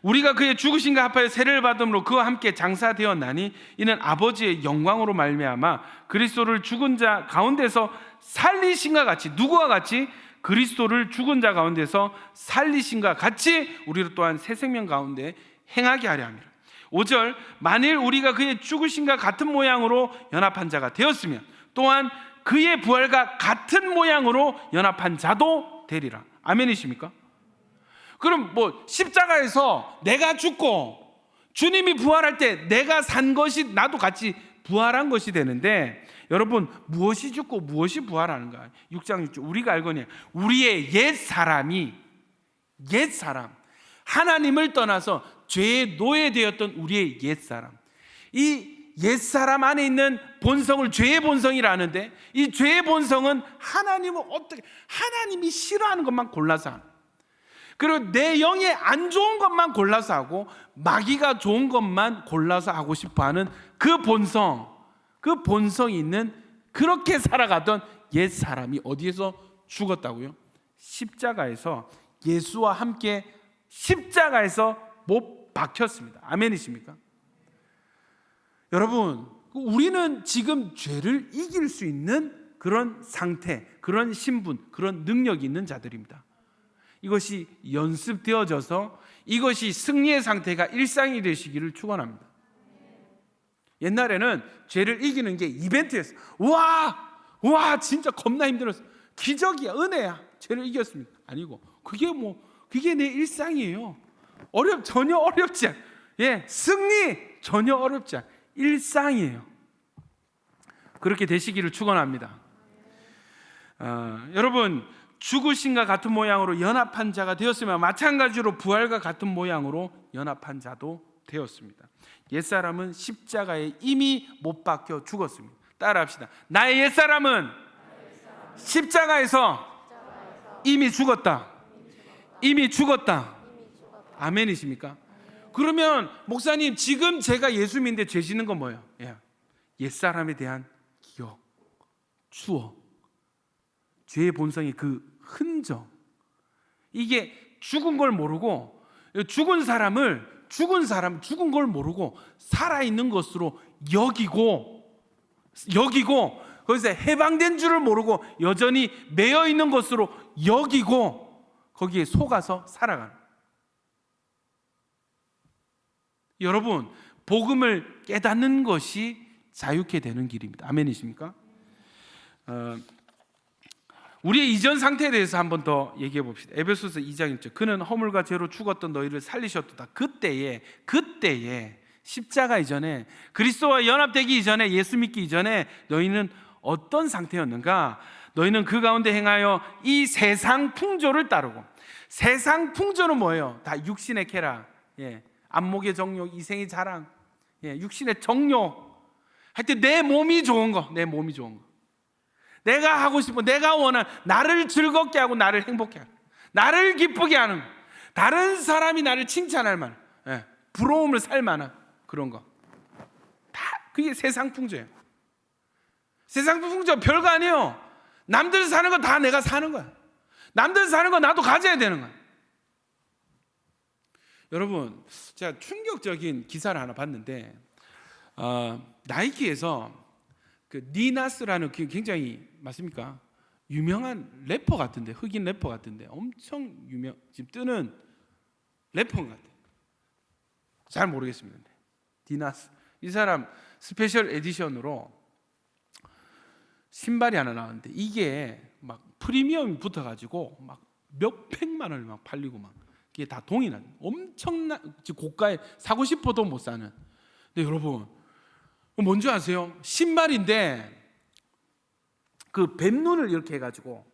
우리가 그의 죽으심과 합하여 세례를 받음으로 그와 함께 장사되었나니 이는 아버지의 영광으로 말미암아 그리스도를 죽은 자 가운데서 살리신과 같이, 누구와 같이? 그리스도를 죽은 자 가운데서 살리신과 같이 우리로 또한 새 생명 가운데 행하게 하려 함이라. 5절, 만일 우리가 그의 죽으심과 같은 모양으로 연합한 자가 되었으면 또한 그의 부활과 같은 모양으로 연합한 자도 되리라. 아멘이십니까? 그럼 십자가에서 내가 죽고 주님이 부활할 때 내가 산 것이 나도 같이 부활한 것이 되는데, 여러분 무엇이 죽고 무엇이 부활하는가? 6장 6절 우리가 알거니와 우리의 옛사람, 하나님을 떠나서 죄의 노예되었던 우리의 옛사람, 이 옛사람 안에 있는 본성을 죄의 본성이라는데, 이 죄의 본성은 하나님이 싫어하는 것만 골라서 하는, 그리고 내 영에 안 좋은 것만 골라서 하고 마귀가 좋은 것만 골라서 하고 싶어하는 그 본성이 있는, 그렇게 살아가던 옛사람이 어디에서 죽었다고요? 십자가에서, 예수와 함께 십자가에서 못 박혔습니다. 아멘이십니까? 여러분, 우리는 지금 죄를 이길 수 있는 그런 상태, 그런 신분, 그런 능력이 있는 자들입니다. 이것이 연습되어져서 이것이 승리의 상태가 일상이 되시기를 축원합니다. 옛날에는 죄를 이기는 게 이벤트였어요. 와 진짜 겁나 힘들었어, 기적이야, 은혜야, 죄를 이겼습니다. 아니고 그게 내 일상이에요. 전혀 어렵지 않아. 승리 전혀 어렵지 않아. 일상이에요. 그렇게 되시기를 축원합니다. 여러분, 죽으신과 같은 모양으로 연합한 자가 되었으면 마찬가지로 부활과 같은 모양으로 연합한 자도 되었습니다. 옛사람은 십자가에 이미 못 박혀 죽었습니다. 따라합시다. 나의 옛사람은 십자가에서 이미 죽었다. 이미 죽었다. 아멘이십니까? 그러면 목사님, 지금 제가 예수 믿는데 죄 짓는 건 뭐예요? 옛사람에 대한 기억, 추억, 죄의 본성의 그 흔적, 이게 죽은 걸 모르고, 죽은 걸 모르고 살아있는 것으로 여기고 거기서 해방된 줄을 모르고 여전히 매여 있는 것으로 여기고 거기에 속아서 살아가는. 여러분, 복음을 깨닫는 것이 자유케 되는 길입니다. 아멘이십니까? 우리의 이전 상태에 대해서 한 번 더 얘기해 봅시다. 에베소서 2장 1절. 그는 허물과 죄로 죽었던 너희를 살리셨도다. 그때에 십자가 이전에, 그리스도와 연합되기 이전에, 예수 믿기 이전에 너희는 어떤 상태였는가? 너희는 그 가운데 행하여 이 세상 풍조를 따르고. 세상 풍조는 뭐예요? 다 육신의 쾌락, 안목의 정욕, 이생의 자랑, 육신의 정욕. 하여튼 내 몸이 좋은 거, 내가 하고 싶은, 내가 원하는, 나를 즐겁게 하고 나를 행복해 하는, 나를 기쁘게 하는, 다른 사람이 나를 칭찬할 만한, 부러움을 살 만한 그런 거. 다 그게 세상 풍조예요. 세상 풍조 별거 아니에요. 남들 사는 거 다 내가 사는 거야. 남들 사는 거 나도 가져야 되는 거야. 여러분, 제가 충격적인 기사를 하나 봤는데, 나이키에서 그 니나스라는 굉장히, 맞습니까? 유명한 래퍼 같은데, 흑인 래퍼 같은데, 엄청 지금 뜨는 래퍼 같아요. 잘 모르겠습니다. 니나스, 이 사람 스페셜 에디션으로 신발이 하나 나왔는데 이게 막 프리미엄이 붙어가지고 막 몇백만 원을 막 팔리고, 막 이게 다 동일한 엄청난 고가에 사고 싶어도 못 사는. 근데 여러분, 뭔지 아세요? 신발인데 그 뱀눈을 이렇게 해가지고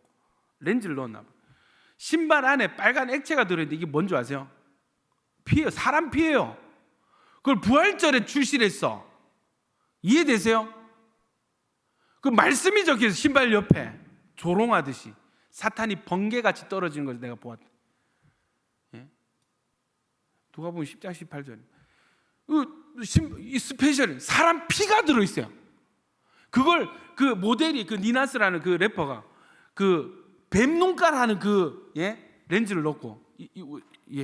렌즈를 넣었나 봐. 신발 안에 빨간 액체가 들어있는데 이게 뭔지 아세요? 피예요. 사람 피예요. 그걸 부활절에 출시를 했어. 이해되세요? 그 말씀이 적혀있어. 신발 옆에 조롱하듯이 사탄이 번개같이 떨어지는 걸 내가 보았다. 누가 보면 10장 18절. 이 스페셜 사람 피가 들어있어요. 그걸 그 모델이, 그 니나스라는 그 래퍼가 그 뱀눈깔 하는 그 렌즈를 넣고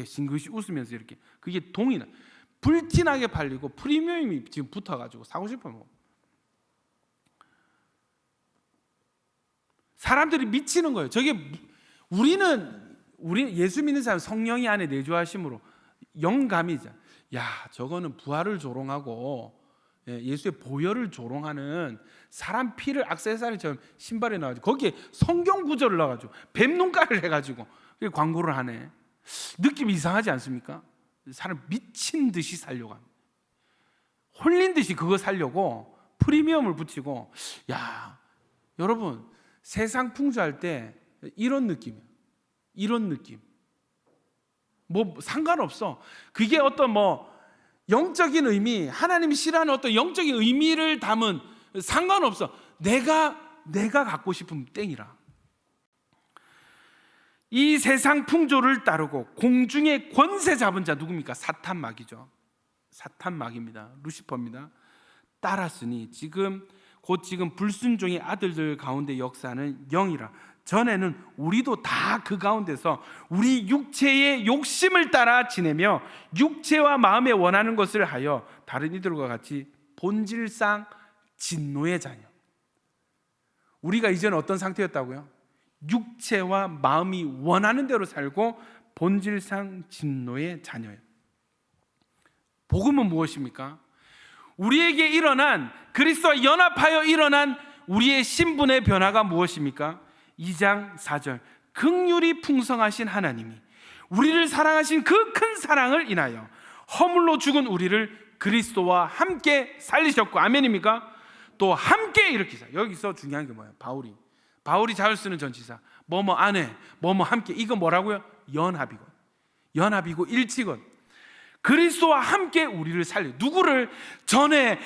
싱긋이 웃으면서 이렇게, 그게 동이나 불티나게 팔리고 프리미엄이 지금 붙어가지고 사고 싶어요. 사람들이 미치는 거예요. 저게 우리 예수 믿는 사람 성령이 안에 내주하심으로 영감이죠. 야, 저거는 부활을 조롱하고 예수의 보혈을 조롱하는 사람 피를 액세서리처럼 신발에 넣어가지고 거기에 성경 구절을 넣어가지고 뱀눈깔을 해가지고 광고를 하네. 느낌이 이상하지 않습니까? 사람 미친 듯이 살려고 합니다. 홀린 듯이 그거 살려고 프리미엄을 붙이고. 야, 여러분, 세상 풍조할 때 이런 느낌이에요. 이런 느낌. 뭐 상관없어. 그게 어떤 영적인 의미, 하나님이 싫어하는 어떤 영적인 의미를 담은, 상관없어. 내가 갖고 싶으면 땡이라. 이 세상 풍조를 따르고 공중의 권세 잡은 자 누굽니까? 사탄 마귀죠. 사탄 마귀입니다. 루시퍼입니다. 따랐으니 지금 불순종의 아들들 가운데 역사하는 영이라. 전에는 우리도 다 그 가운데서 우리 육체의 욕심을 따라 지내며 육체와 마음에 원하는 것을 하여 다른 이들과 같이 본질상 진노의 자녀. 우리가 이전에 어떤 상태였다고요? 육체와 마음이 원하는 대로 살고 본질상 진노의 자녀예요. 복음은 무엇입니까? 우리에게 일어난, 그리스도와 연합하여 일어난 우리의 신분의 변화가 무엇입니까? 2장 4절. 긍휼이 풍성하신 하나님이 우리를 사랑하신 그 큰 사랑을 인하여 허물로 죽은 우리를 그리스도와 함께 살리셨고, 아멘입니까? 또 함께 일으키사. 여기서 중요한 게 뭐예요? 바울이 잘 쓰는 전치사, 뭐뭐 안에, 뭐뭐 함께, 이거 뭐라고요? 연합이고 일치건. 그리스도와 함께 우리를 살려. 누구를? 전에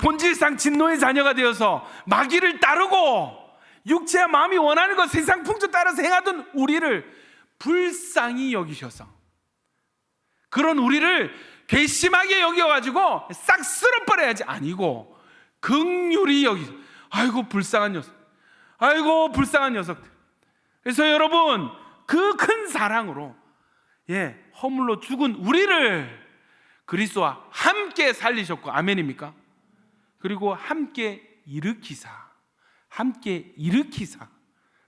본질상 진노의 자녀가 되어서 마귀를 따르고 육체와 마음이 원하는 것, 세상 풍조 따라서 행하던 우리를 불쌍히 여기셔서, 그런 우리를 괘씸하게 여겨가지고 싹 쓸어버려야지 아니고 긍휼히 여기서, 아이고 불쌍한 녀석, 아이고 불쌍한 녀석들. 그래서 여러분, 그 큰 사랑으로 허물로 죽은 우리를 그리스도와 함께 살리셨고, 아멘입니까? 그리고 함께 일으키사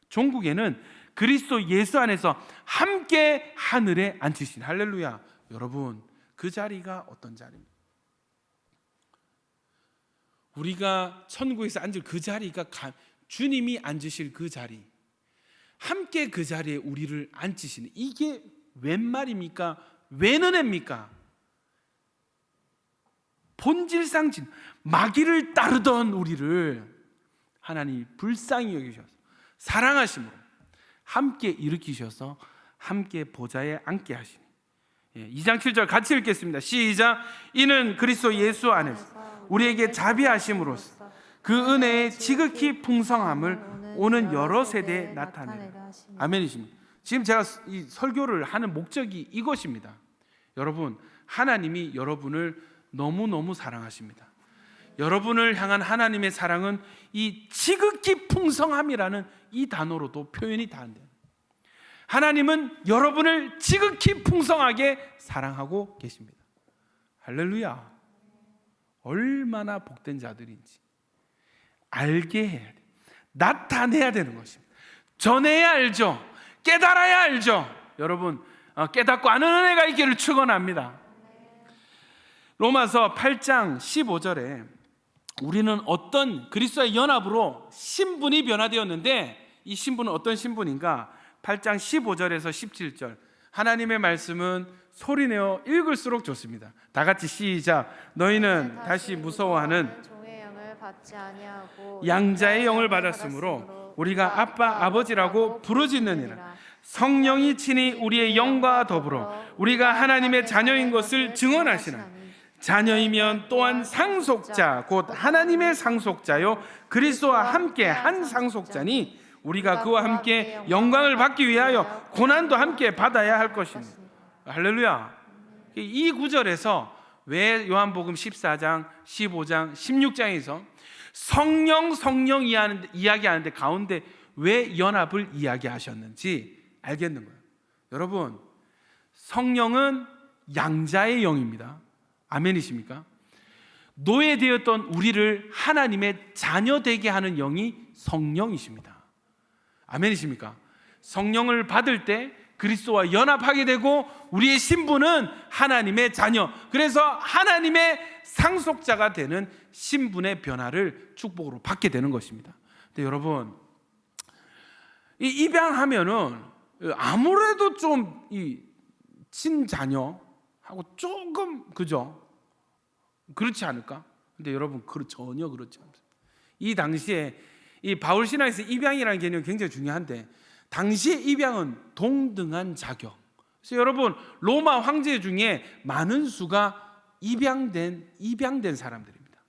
종국에는 그리스도 예수 안에서 함께 하늘에 앉히신, 할렐루야. 여러분, 그 자리가 어떤 자리입니까? 우리가 천국에서 앉을 그 자리가 주님이 앉으실 그 자리, 함께 그 자리에 우리를 앉히시는, 이게 웬 말입니까? 웬 은혜입니까? 본질상 마귀를 따르던 우리를 하나님이 불쌍히 여기셔서 사랑하심으로 함께 일으키셔서 함께 보좌에 앉게 하시니. 2장 7절 같이 읽겠습니다. 시작. 이는 그리스도 예수 안에서 우리에게 자비하심으로써 그 은혜의 지극히 풍성함을 오는 여러 세대에 나타내라. 아멘이십니다. 지금 제가 이 설교를 하는 목적이 이것입니다. 여러분, 하나님이 여러분을 너무너무 사랑하십니다. 여러분을 향한 하나님의 사랑은 이 지극히 풍성함이라는 이 단어로도 표현이 다 안 돼요. 하나님은 여러분을 지극히 풍성하게 사랑하고 계십니다. 할렐루야. 얼마나 복된 자들인지 알게 해야 돼. 나타내야 되는 것입니다. 전해야 알죠. 깨달아야 알죠. 여러분, 깨닫고 아는 은혜가 있기를 축원합니다. 로마서 8장 15절에 우리는 어떤 그리스도의 연합으로 신분이 변화되었는데, 이 신분은 어떤 신분인가? 8장 15절에서 17절 하나님의 말씀은 소리내어 읽을수록 좋습니다. 다 같이 시작. 너희는 다시 무서워하는 종의 영을 받지 아니하고 양자의 영을 받았으므로 우리가 아빠 아버지라고 부르짖느니라. 성령이 친히 우리의 영과 더불어 우리가 하나님의 자녀인 것을 증언하시나. 자녀이면 또한 상속자 곧 하나님의 상속자요 그리스도와 함께 한 상속자니 우리가 그와 함께 영광을 받기 위하여 고난도 함께 받아야 할 것입니다. 할렐루야. 이 구절에서 왜 요한복음 14장, 15장, 16장에서 성령 이야기하는데 가운데 왜 연합을 이야기하셨는지 알겠는 거예요. 여러분, 성령은 양자의 영입니다. 아멘이십니까? 노예되었던 우리를 하나님의 자녀 되게 하는 영이 성령이십니다. 아멘이십니까? 성령을 받을 때 그리스도와 연합하게 되고 우리의 신분은 하나님의 자녀, 그래서 하나님의 상속자가 되는 신분의 변화를 축복으로 받게 되는 것입니다. 근데 여러분, 이 입양하면은 아무래도 좀 이 친자녀하고 조금 그죠? 그렇지 않을까? 근데 여러분, 전혀 그렇지 않습니다. 이 당시에 이 바울 신학에서 입양이라는 개념이 굉장히 중요한데, 당시에 입양은 동등한 자격. 그래서 여러분, 로마 황제 중에 많은 수가 입양된 사람들입니다.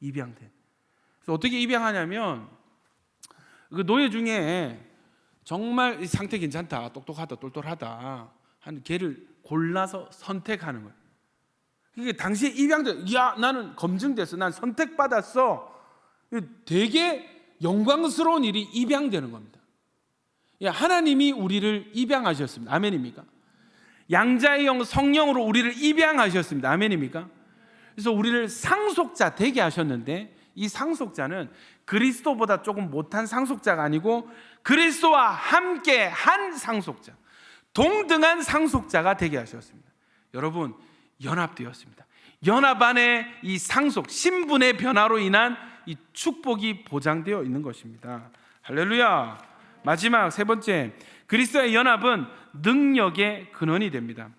입양된. 그래서 어떻게 입양하냐면, 그 노예 중에 정말 상태 괜찮다, 똑똑하다, 똘똘하다 하는 개를 골라서 선택하는 거예요. 그게 당시에 입양돼, 야 나는 검증됐어, 난 선택받았어. 되게 영광스러운 일이 입양되는 겁니다. 하나님이 우리를 입양하셨습니다. 아멘입니까? 양자의 영 성령으로 우리를 입양하셨습니다. 아멘입니까? 그래서 우리를 상속자 되게 하셨는데, 이 상속자는 그리스도보다 조금 못한 상속자가 아니고 그리스도와 함께 한 상속자, 동등한 상속자가 되게 하셨습니다. 여러분, 연합되었습니다. 연합 안에 이 상속, 신분의 변화로 인한 이 축복이 보장되어 있는 것입니다. 할렐루야. 마지막 세 번째, 그리스도의 연합은 능력의 근원이 됩니다.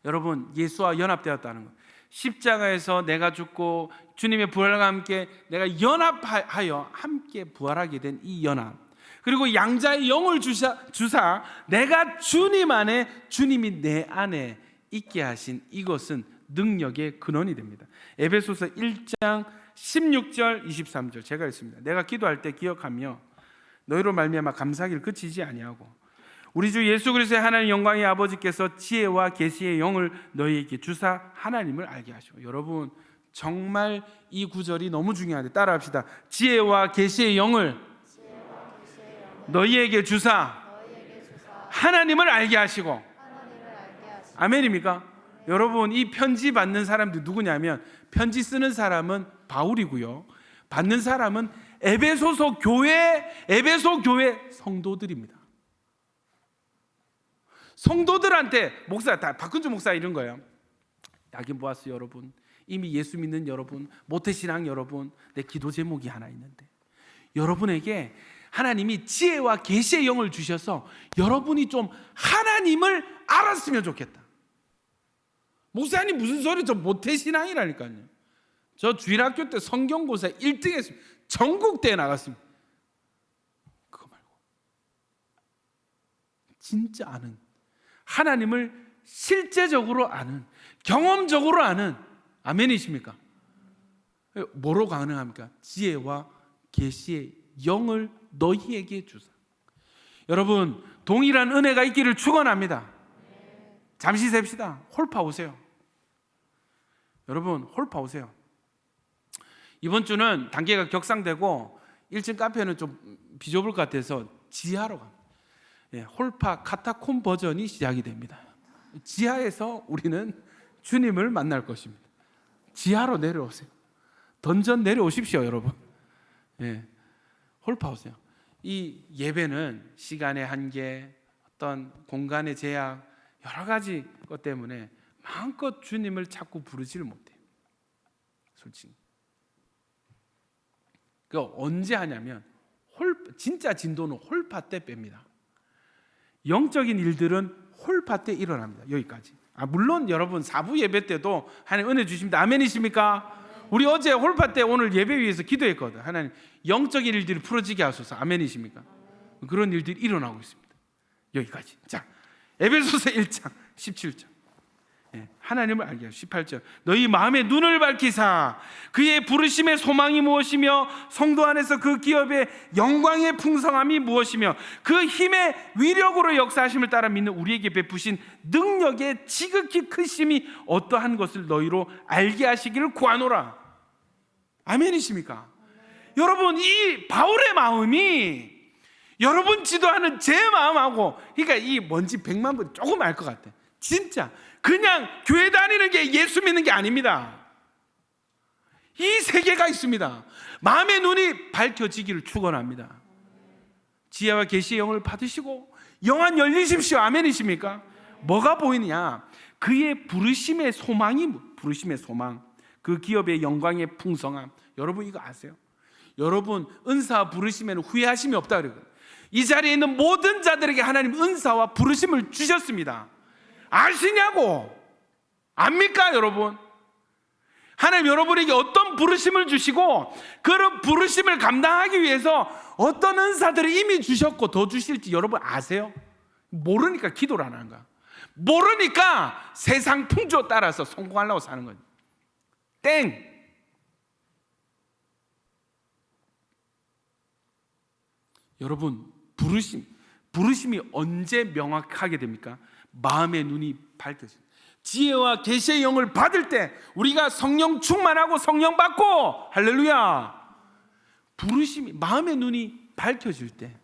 여러분, 예수와 연합되었다는 것, 십자가에서 내가 죽고 주님의 부활과 함께 내가 연합하여 함께 부활하게 된 이 연합, 그리고 양자의 영을 주사 내가 주님 안에, 주님이 내 안에 있게 하신 이것은 능력의 근원이 됩니다. 에베소서 1장 16절 23절 제가 읽습니다. 내가 기도할 때 기억하며 너희로 말미암아 감사하기를 그치지 아니하고 우리 주 예수 그리스도의 하나님 영광의 아버지께서 지혜와 계시의 영을 너희에게 주사 하나님을 알게 하시고. 여러분 정말 이 구절이 너무 중요한데 따라합시다. 지혜와 계시의 영을 너희에게 주사 하나님을 알게 하시고. 아멘입니까? 여러분 이 편지 받는 사람들 누구냐면 편지 쓰는 사람은 바울이고요, 받는 사람은 에베소 교회 성도들입니다. 성도들한테 목사, 다 박근주 목사 이런 거예요. 낙인 보았어요 여러분, 이미 예수 믿는 여러분, 모태신앙 여러분, 내 기도 제목이 하나 있는데 여러분에게 하나님이 지혜와 계시의 영을 주셔서 여러분이 좀 하나님을 알았으면 좋겠다. 목사님 무슨 소리, 저 모태신앙이라니까요. 저 주일학교 때 성경고사 1등 했습니다. 전국대회 나갔습니다. 그거 말고 진짜 아는, 하나님을 실제적으로 아는, 경험적으로 아는, 아멘이십니까? 뭐로 가능합니까? 지혜와 계시의 영을 너희에게 주사. 여러분 동일한 은혜가 있기를 축원합니다. 잠시 셉시다. 홀파 오세요. 여러분 홀파 오세요. 이번 주는 단계가 격상되고 1층 카페는 좀 비좁을 것 같아서 지하로 갑니다. 홀파 카타콤 버전이 시작이 됩니다. 지하에서 우리는 주님을 만날 것입니다. 지하로 내려오세요. 던전 내려오십시오 여러분. 홀파 오세요. 이 예배는 시간의 한계, 어떤 공간의 제약, 여러 가지 것 때문에 마음껏 주님을 자꾸 부르지를 못해요. 솔직히. 그 언제 하냐면 진짜 진도는 홀파 때 뺍니다. 영적인 일들은 홀파 때 일어납니다. 여기까지. 물론 여러분 사부 예배 때도 하나님 은혜 주십니다. 아멘이십니까? 우리 어제 홀파 때 오늘 예배 위해서 기도했거든. 하나님 영적인 일들이 풀어지게 하소서. 아멘이십니까? 그런 일들이 일어나고 있습니다. 여기까지. 자, 에베소서 1장 17절. 하나님을 알게 하시고 18절. 너희 마음의 눈을 밝히사 그의 부르심의 소망이 무엇이며 성도 안에서 그 기업의 영광의 풍성함이 무엇이며 그 힘의 위력으로 역사하심을 따라 믿는 우리에게 베푸신 능력의 지극히 크심이 어떠한 것을 너희로 알게 하시기를 구하노라. 아멘이십니까? 여러분 이 바울의 마음이 여러분 지도하는 제 마음하고, 그러니까 이 뭔지 100만 번 조금 알 것 같아. 진짜 그냥 교회 다니는 게 예수 믿는 게 아닙니다. 이 세계가 있습니다. 마음의 눈이 밝혀지기를 축원합니다. 지혜와 계시의 영을 받으시고 영안 열리십시오. 아멘이십니까? 뭐가 보이느냐? 그의 부르심의 소망이, 부르심의 소망, 그 기업의 영광의 풍성함. 여러분 이거 아세요? 여러분 은사 부르심에는 후회하심이 없다 그러거든요. 이 자리에 있는 모든 자들에게 하나님 은사와 부르심을 주셨습니다. 아시냐고? 압니까 여러분? 하나님 여러분에게 어떤 부르심을 주시고 그런 부르심을 감당하기 위해서 어떤 은사들을 이미 주셨고 더 주실지 여러분 아세요? 모르니까 기도를 안 하는 거야. 모르니까 세상 풍조 따라서 성공하려고 사는 거지. 땡. 여러분 부르심이 언제 명확하게 됩니까? 마음의 눈이 밝혀집니다. 지혜와 계시의 영을 받을 때, 우리가 성령 충만하고 성령 받고, 할렐루야, 부르심이, 마음의 눈이 밝혀질 때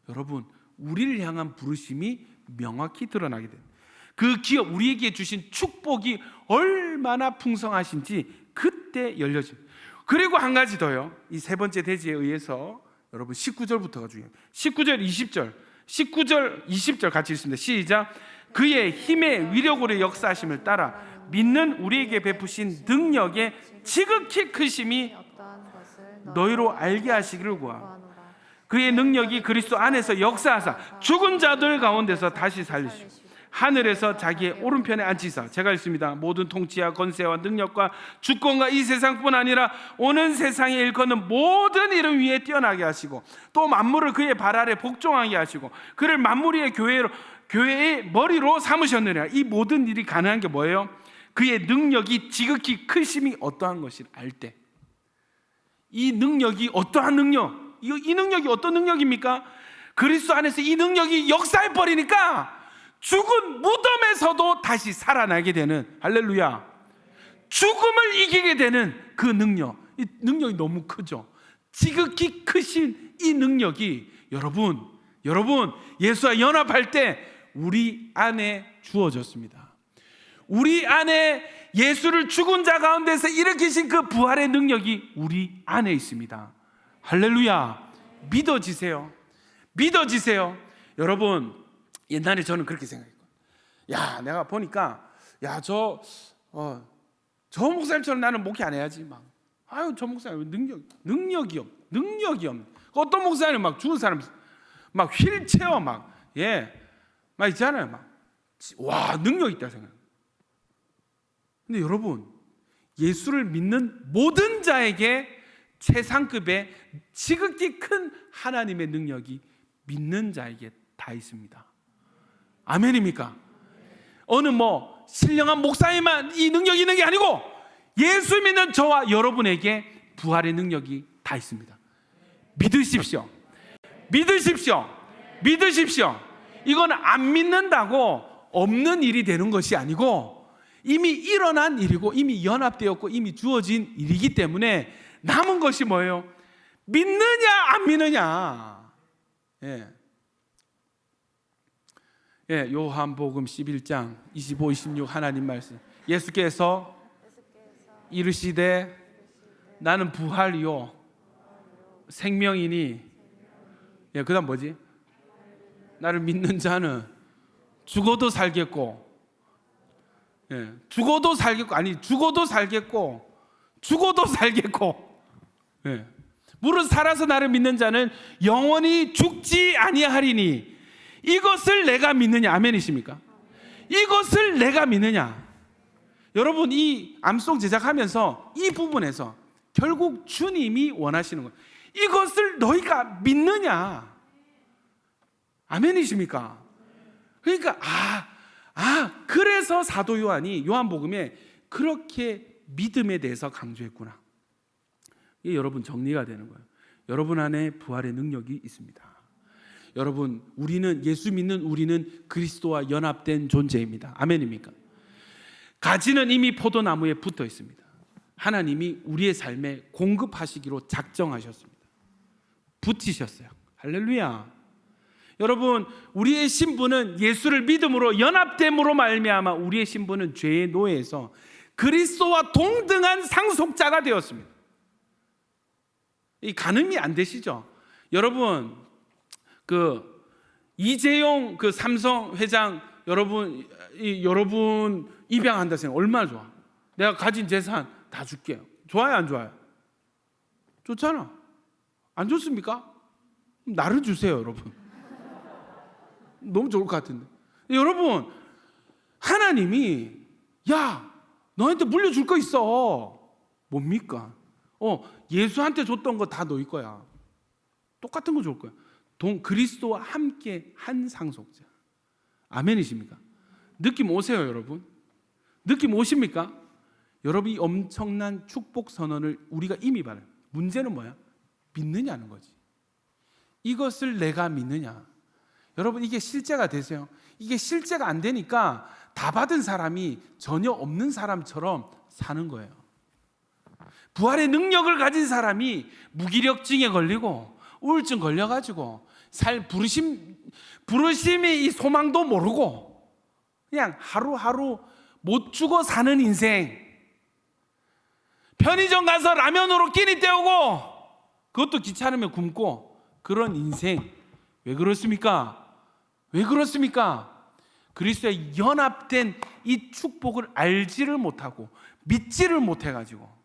여러분 우리를 향한 부르심이 명확히 드러나게 됩니다. 그 기업, 우리에게 주신 축복이 얼마나 풍성하신지 그때 열려집니다. 그리고 한 가지 더요. 이 세 번째 대지에 의해서 여러분 19절부터가 중요해요. 19절 20절 19절 20절 같이 읽습니다. 시작. 그의 힘의 위력으로 역사하심을 따라 믿는 우리에게 베푸신 능력의 지극히 크심이 너희로 알게 하시기를 구하노라. 그의 능력이 그리스도 안에서 역사하사 죽은 자들 가운데서 다시 살리시고 하늘에서 자기의 오른편에 앉히사. 제가 읽습니다. 모든 통치와 권세와 능력과 주권과 이 세상뿐 아니라 오는 세상에 일컫는 모든 이름 위에 뛰어나게 하시고 또 만물을 그의 발 아래 복종하게 하시고 그를 만물 위의 교회의 머리로 삼으셨느니라. 이 모든 일이 가능한 게 뭐예요? 그의 능력이 지극히 크심이 어떠한 것을 알 때. 이 능력이 어떠한 능력? 이 능력이 어떤 능력입니까? 그리스도 안에서 이 능력이 역사해 버리니까 죽은 무덤에서도 다시 살아나게 되는, 할렐루야, 죽음을 이기게 되는 그 능력. 이 능력이 너무 크죠. 지극히 크신 이 능력이 여러분 예수와 연합할 때 우리 안에 주어졌습니다. 우리 안에 예수를 죽은 자 가운데서 일으키신 그 부활의 능력이 우리 안에 있습니다. 할렐루야. 믿어지세요. 여러분, 옛날에 저는 그렇게 생각했거든요. 야, 내가 보니까 저 목사님처럼 나는 목회 안 해야지. 저 목사님 능력이 없네. 어떤 목사님 막 죽은 사람 막 휠체어 막 있잖아요. 와, 능력 있다 생각. 근데 여러분, 예수를 믿는 모든 자에게 최상급의 지극히 큰 하나님의 능력이 믿는 자에게 다 있습니다. 아멘입니까? 어느 신령한 목사에만 이 능력이 있는 게 아니고 예수 믿는 저와 여러분에게 부활의 능력이 다 있습니다. 믿으십시오. 이건 안 믿는다고 없는 일이 되는 것이 아니고 이미 일어난 일이고 이미 연합되었고 이미 주어진 일이기 때문에 남은 것이 뭐예요? 믿느냐 안 믿느냐. 요한복음 11장 25, 26 하나님 말씀. 예수께서 이르시되 나는 부활이요 생명이니. 그다음 뭐지? 나를 믿는 자는 죽어도 살겠고 죽어도 살겠고 무릇 살아서 나를 믿는 자는 영원히 죽지 아니하리니 이것을 내가 믿느냐. 아멘이십니까? 이것을 내가 믿느냐. 여러분, 이 암송 제작하면서 이 부분에서 결국 주님이 원하시는 거예요. 이것을 너희가 믿느냐. 아멘이십니까? 그러니까 그래서 사도 요한이 요한복음에 그렇게 믿음에 대해서 강조했구나. 이게 여러분 정리가 되는 거예요. 여러분 안에 부활의 능력이 있습니다. 여러분, 예수 믿는 우리는 그리스도와 연합된 존재입니다. 아멘입니까? 가지는 이미 포도나무에 붙어 있습니다. 하나님이 우리의 삶에 공급하시기로 작정하셨습니다. 붙이셨어요. 할렐루야. 여러분, 우리의 신분은 예수를 믿음으로 연합됨으로 말미암아 우리의 신분은 죄의 노예에서 그리스도와 동등한 상속자가 되었습니다. 이 가늠이 안 되시죠? 여러분, 이재용 삼성 회장 여러분 입양한다 생각 얼마나 좋아. 내가 가진 재산 다 줄게요. 좋아요, 안 좋아요? 좋잖아. 안 좋습니까? 나를 주세요, 여러분. 너무 좋을 것 같은데. 여러분, 하나님이 너한테 물려줄 거 있어. 뭡니까? 예수한테 줬던 거 다 너희 거야. 똑같은 거 줄 거야. 그리스도와 함께 한 상속자. 아멘이십니까? 느낌 오세요, 여러분? 느낌 오십니까? 여러분, 이 엄청난 축복 선언을 우리가 이미 받아요. 문제는 뭐야? 믿느냐는 거지. 이것을 내가 믿느냐. 여러분, 이게 실제가 되세요. 이게 실제가 안 되니까 다 받은 사람이 전혀 없는 사람처럼 사는 거예요. 부활의 능력을 가진 사람이 무기력증에 걸리고 우울증 걸려가지고 부르심의 이 소망도 모르고 그냥 하루하루 못 죽어 사는 인생. 편의점 가서 라면으로 끼니 때우고 그것도 귀찮으면 굶고 그런 인생. 왜 그렇습니까? 그리스도에 연합된 이 축복을 알지를 못하고 믿지를 못해가지고.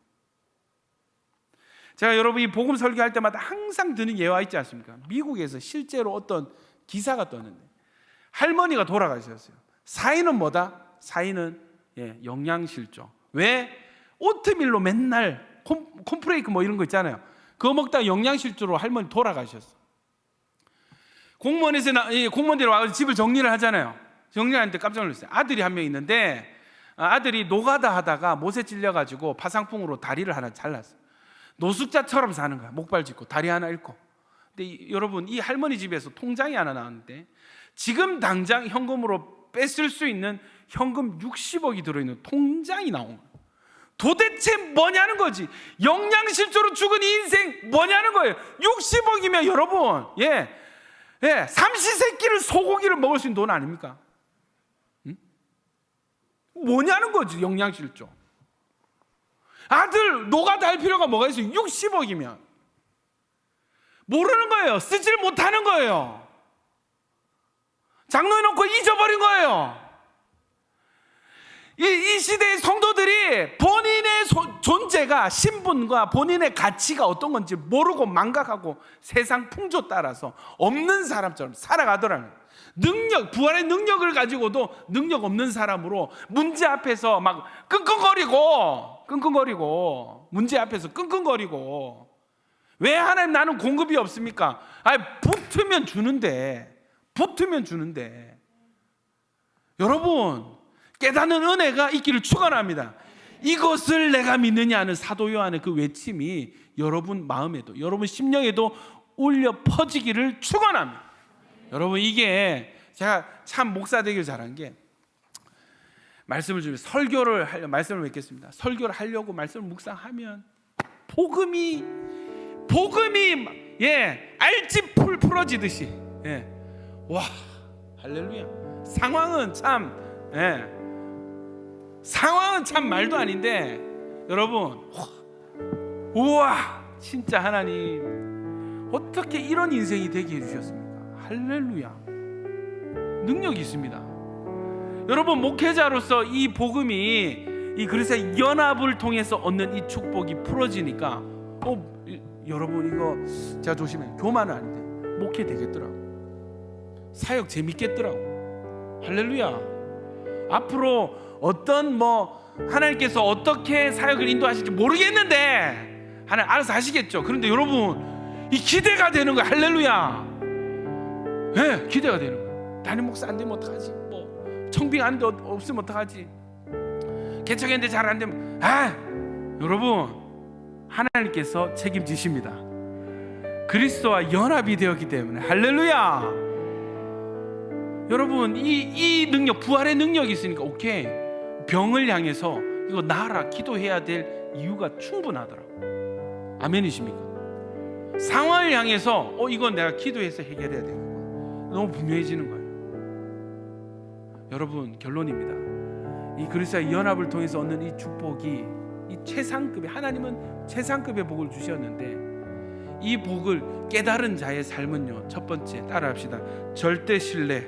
제가 여러분 이 복음 설교할 때마다 항상 드는 예화 있지 않습니까? 미국에서 실제로 어떤 기사가 떴는데 할머니가 돌아가셨어요. 사이는 뭐다? 사이는 영양실조. 왜? 오트밀로 맨날 콘프레이크 뭐 이런 거 있잖아요. 그거 먹다가 영양실조로 할머니 돌아가셨어. 공무원들이 와서 집을 정리를 하잖아요. 정리하는데 깜짝 놀랐어요. 아들이 한 명 있는데 아들이 노가다 하다가 못에 찔려가지고 파상풍으로 다리를 하나 잘랐어. 노숙자처럼 사는 거야. 목발 짚고 다리 하나 잃고. 근데 여러분, 이 할머니 집에서 통장이 하나 나왔는데 지금 당장 현금으로 뺐을 수 있는 현금 60억이 들어있는 통장이 나온 거예요. 도대체 뭐냐는 거지. 영양실조로 죽은 이 인생 뭐냐는 거예요. 60억이면 여러분, 삼시세끼를 소고기를 먹을 수 있는 돈 아닙니까? 뭐냐는 거지. 영양실조. 아들 노가다 할 필요가 뭐가 있어요? 60억이면 모르는 거예요. 쓰질 못하는 거예요. 장로해 놓고 잊어버린 거예요. 이 시대의 성도들이 본인의 존재가, 신분과 본인의 가치가 어떤 건지 모르고 망각하고 세상 풍조 따라서 없는 사람처럼 살아가더라는 거예요. 부활의 능력을 가지고도 능력 없는 사람으로 문제 앞에서 막 끙끙거리고 문제 앞에서 끙끙거리고. 왜 하나님 나는 공급이 없습니까? 붙으면 주는데. 여러분, 깨닫는 은혜가 있기를 축원합니다. 이것을 내가 믿느냐 하는 사도 요한의 그 외침이 여러분 마음에도, 여러분 심령에도 울려 퍼지기를 축원합니다. 여러분, 이게 제가 참 목사 되길 잘한 게, 말씀을 주면 말씀을 맺겠습니다. 설교를 하려고 말씀을 묵상하면 복음이 알집풀 풀어지듯이, 와, 할렐루야. 상황은 참 말도 아닌데 여러분, 우와, 진짜 하나님 어떻게 이런 인생이 되게 해주셨습니까? 할렐루야. 능력이 있습니다. 여러분, 목회자로서 이 복음이, 이 그리스도의 연합을 통해서 얻는 이 축복이 풀어지니까 여러분, 이거 제가 조심해, 교만은 아닌데 목회 되겠더라고. 사역 재밌겠더라고. 할렐루야. 앞으로 어떤 하나님께서 어떻게 사역을 인도하실지 모르겠는데 하나님 알아서 하시겠죠. 그런데 여러분, 이 기대가 되는 거야. 할렐루야. 기대가 되는 거야. 담임 목사 안 되면 어떡하지? 청빙 안 돼, 없으면 어떡하지? 개척했는데 잘 안 되면, 여러분, 하나님께서 책임지십니다. 그리스도와 연합이 되었기 때문에. 할렐루야. 여러분, 이 능력, 부활의 능력이 있으니까 오케이, 병을 향해서 이거 나아라 기도해야 될 이유가 충분하더라고. 아멘이십니까? 상황을 향해서 이건 내가 기도해서 해결해야 되는 거야. 너무 분명해지는 거예요. 여러분, 결론입니다. 이 그리스도의 연합을 통해서 얻는 이 축복이, 이 최상급의, 하나님은 최상급의 복을 주셨는데 이 복을 깨달은 자의 삶은요, 첫 번째 따라합시다. 절대 신뢰,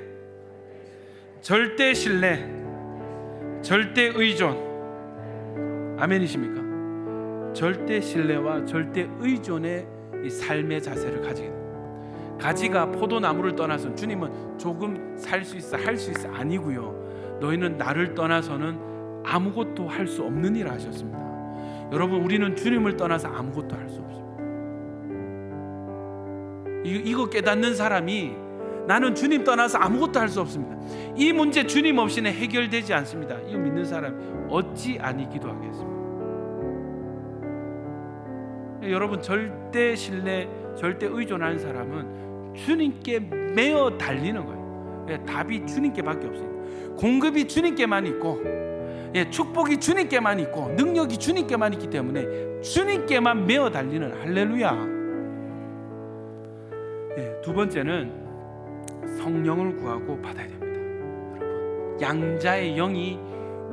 절대 의존. 아멘이십니까? 절대 신뢰와 절대 의존의 이 삶의 자세를 가지게 됩니다. 가지가 포도나무를 떠나서 주님은 조금 살 수 있어, 할 수 있어 아니고요, 너희는 나를 떠나서는 아무것도 할 수 없는 일 하셨습니다. 여러분, 우리는 주님을 떠나서 아무것도 할 수 없습니다. 이거 깨닫는 사람이, 나는 주님 떠나서 아무것도 할 수 없습니다, 이 문제 주님 없이는 해결되지 않습니다, 이거 믿는 사람이 어찌 아니 기도하겠습니까? 여러분, 절대 신뢰, 절대 의존하는 사람은 주님께 매어 달리는 거예요. 답이 주님께밖에 없어요. 공급이 주님께만 있고, 축복이 주님께만 있고, 능력이 주님께만 있기 때문에 주님께만 매어 달리는. 할렐루야. 두 번째는 성령을 구하고 받아야 됩니다. 여러분, 양자의 영이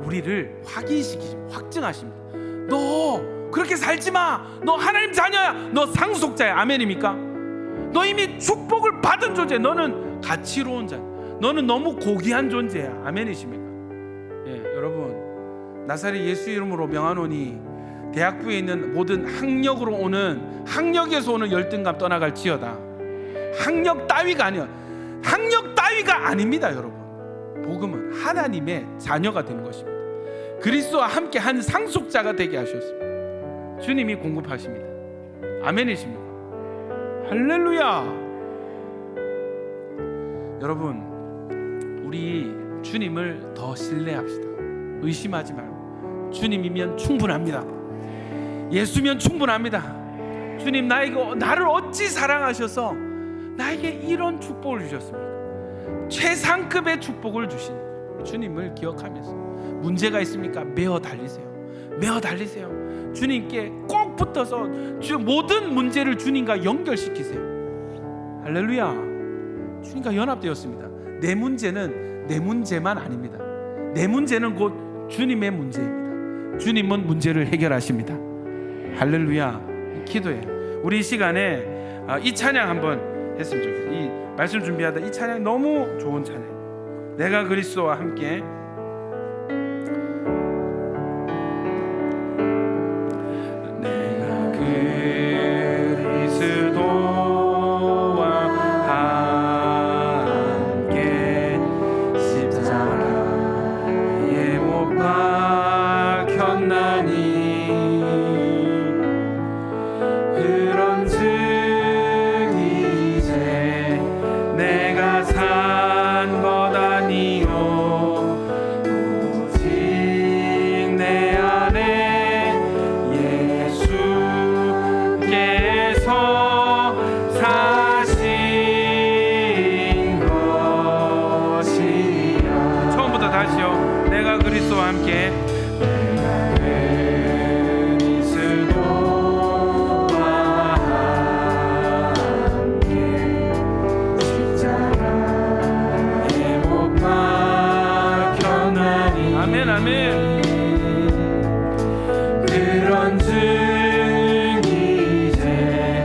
우리를 확증하십니다. 너 그렇게 살지 마. 너 하나님 자녀야. 너 상속자야. 아멘입니까? 너 이미 축복을 받은 존재. 너는 가치로운 자. 너는 너무 고귀한 존재야. 아멘이십니까? 여러분, 나사렛 예수 이름으로 명하노니 대학부에 있는 모든 학력으로 오는, 학력에서 오는 열등감 떠나갈지어다. 학력 따위가 아니야. 학력 따위가 아닙니다, 여러분. 복음은 하나님의 자녀가 되는 것입니다. 그리스도와 함께 한 상속자가 되게 하셨습니다. 주님이 공급하십니다. 아멘이십니까? 할렐루야. 여러분, 우리 주님을 더 신뢰합시다. 의심하지 말고 주님이면 충분합니다. 예수면 충분합니다. 주님, 나를 어찌 사랑하셔서 나에게 이런 축복을 주셨습니까? 최상급의 축복을 주신 주님을 기억하면서 문제가 있습니까? 메어 달리세요. 메어 달리세요. 주님께 꼭 붙어서 모든 문제를 주님과 연결시키세요. 할렐루야. 주님과 연합되었습니다. 내 문제는 내 문제만 아닙니다. 내 문제는 곧 주님의 문제입니다. 주님은 문제를 해결하십니다. 할렐루야. 기도해요. 우리 이 시간에 이 찬양 한번 했으면 좋겠어요. 이 말씀 준비하다 이 찬양 너무 좋은 찬양. 내가 그리스도와 함께. 내가 그리스도와 함께 십자가에 못 박혔나니 그런즉 이제 내가 산 것 아니요 오직 내 안에 예수께서 사신 것이야. 처음부터 다시요. 내가 그리스도와 함께. 아멘 아멘. 그런즉 이제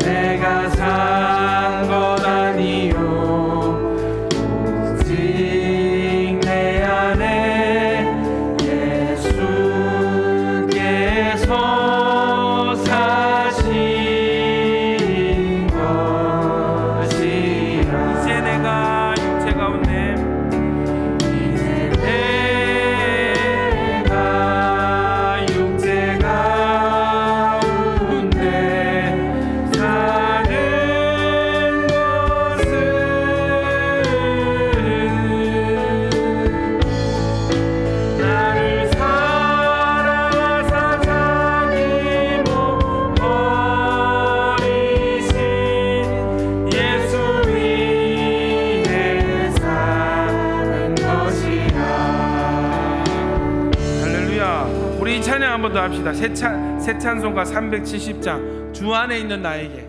내가 산 것 아니요 오직 내 안에 예수께서 사신 것이라. 이제 내가 육체 가운데 우리 이 찬양 한 번 더 합시다. 새 찬송가 370장 주 안에 있는 나에게.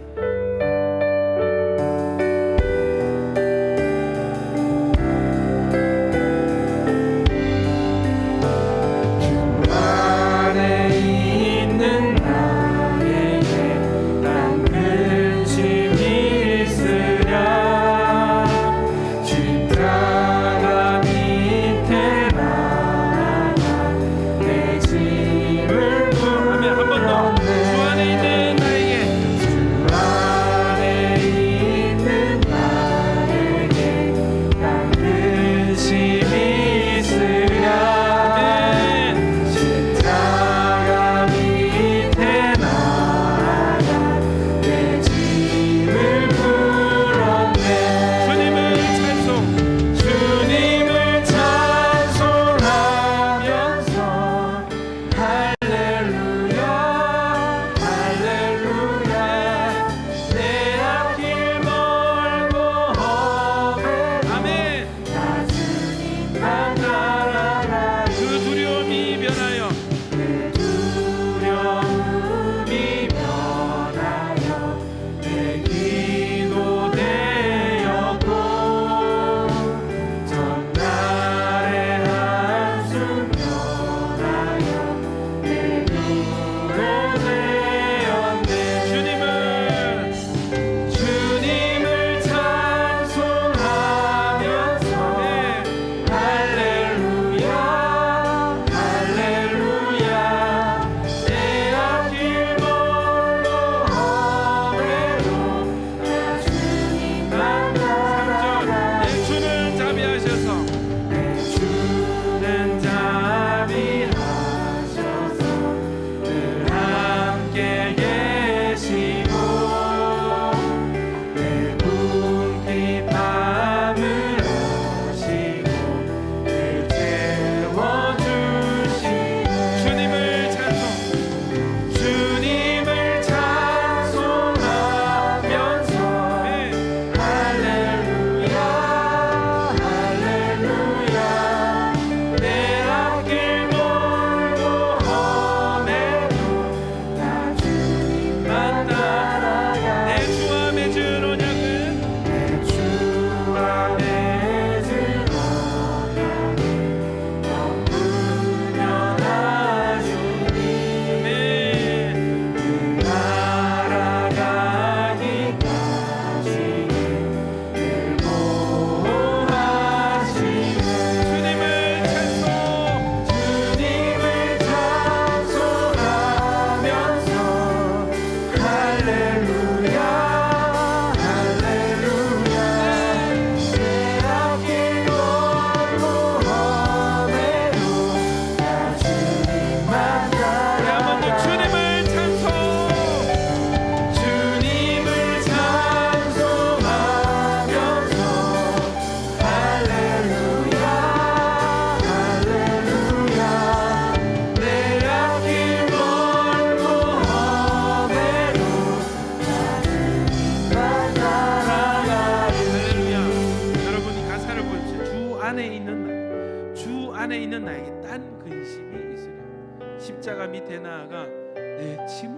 십자가 밑에 나아가 내 짐을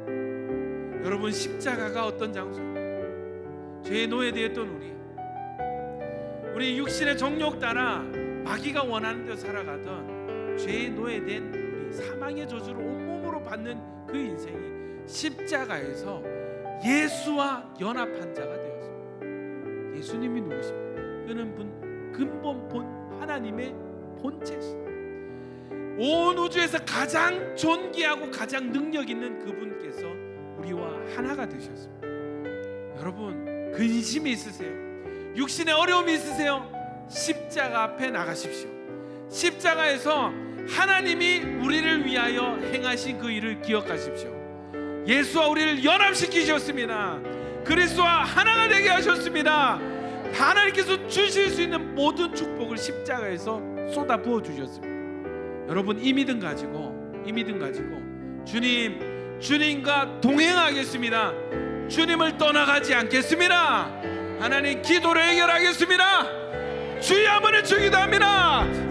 묻어라. 여러분, 십자가가 어떤 장소입니까? 죄의 노예되었던 우리 육신의 정욕 따라 마귀가 원하는 대로 살아가던 죄의 노예된 우리, 사망의 저주를 온몸으로 받는 그 인생이 십자가에서 예수와 연합한 자가 되었습니다. 예수님이 누구십니까? 그는 근본 하나님의 본체시다. 온 우주에서 가장 존귀하고 가장 능력 있는 그분께서 우리와 하나가 되셨습니다. 여러분, 근심이 있으세요? 육신의 어려움이 있으세요? 십자가 앞에 나가십시오. 십자가에서 하나님이 우리를 위하여 행하신 그 일을 기억하십시오. 예수와 우리를 연합시키셨습니다. 그리스도와 하나가 되게 하셨습니다. 하나님께서 주실 수 있는 모든 축복을 십자가에서 쏟아 부어 주셨습니다. 여러분, 이 믿음 가지고 주님과 동행하겠습니다. 주님을 떠나가지 않겠습니다. 하나님, 기도를 해결하겠습니다. 주의 한번 외치기도 합니다.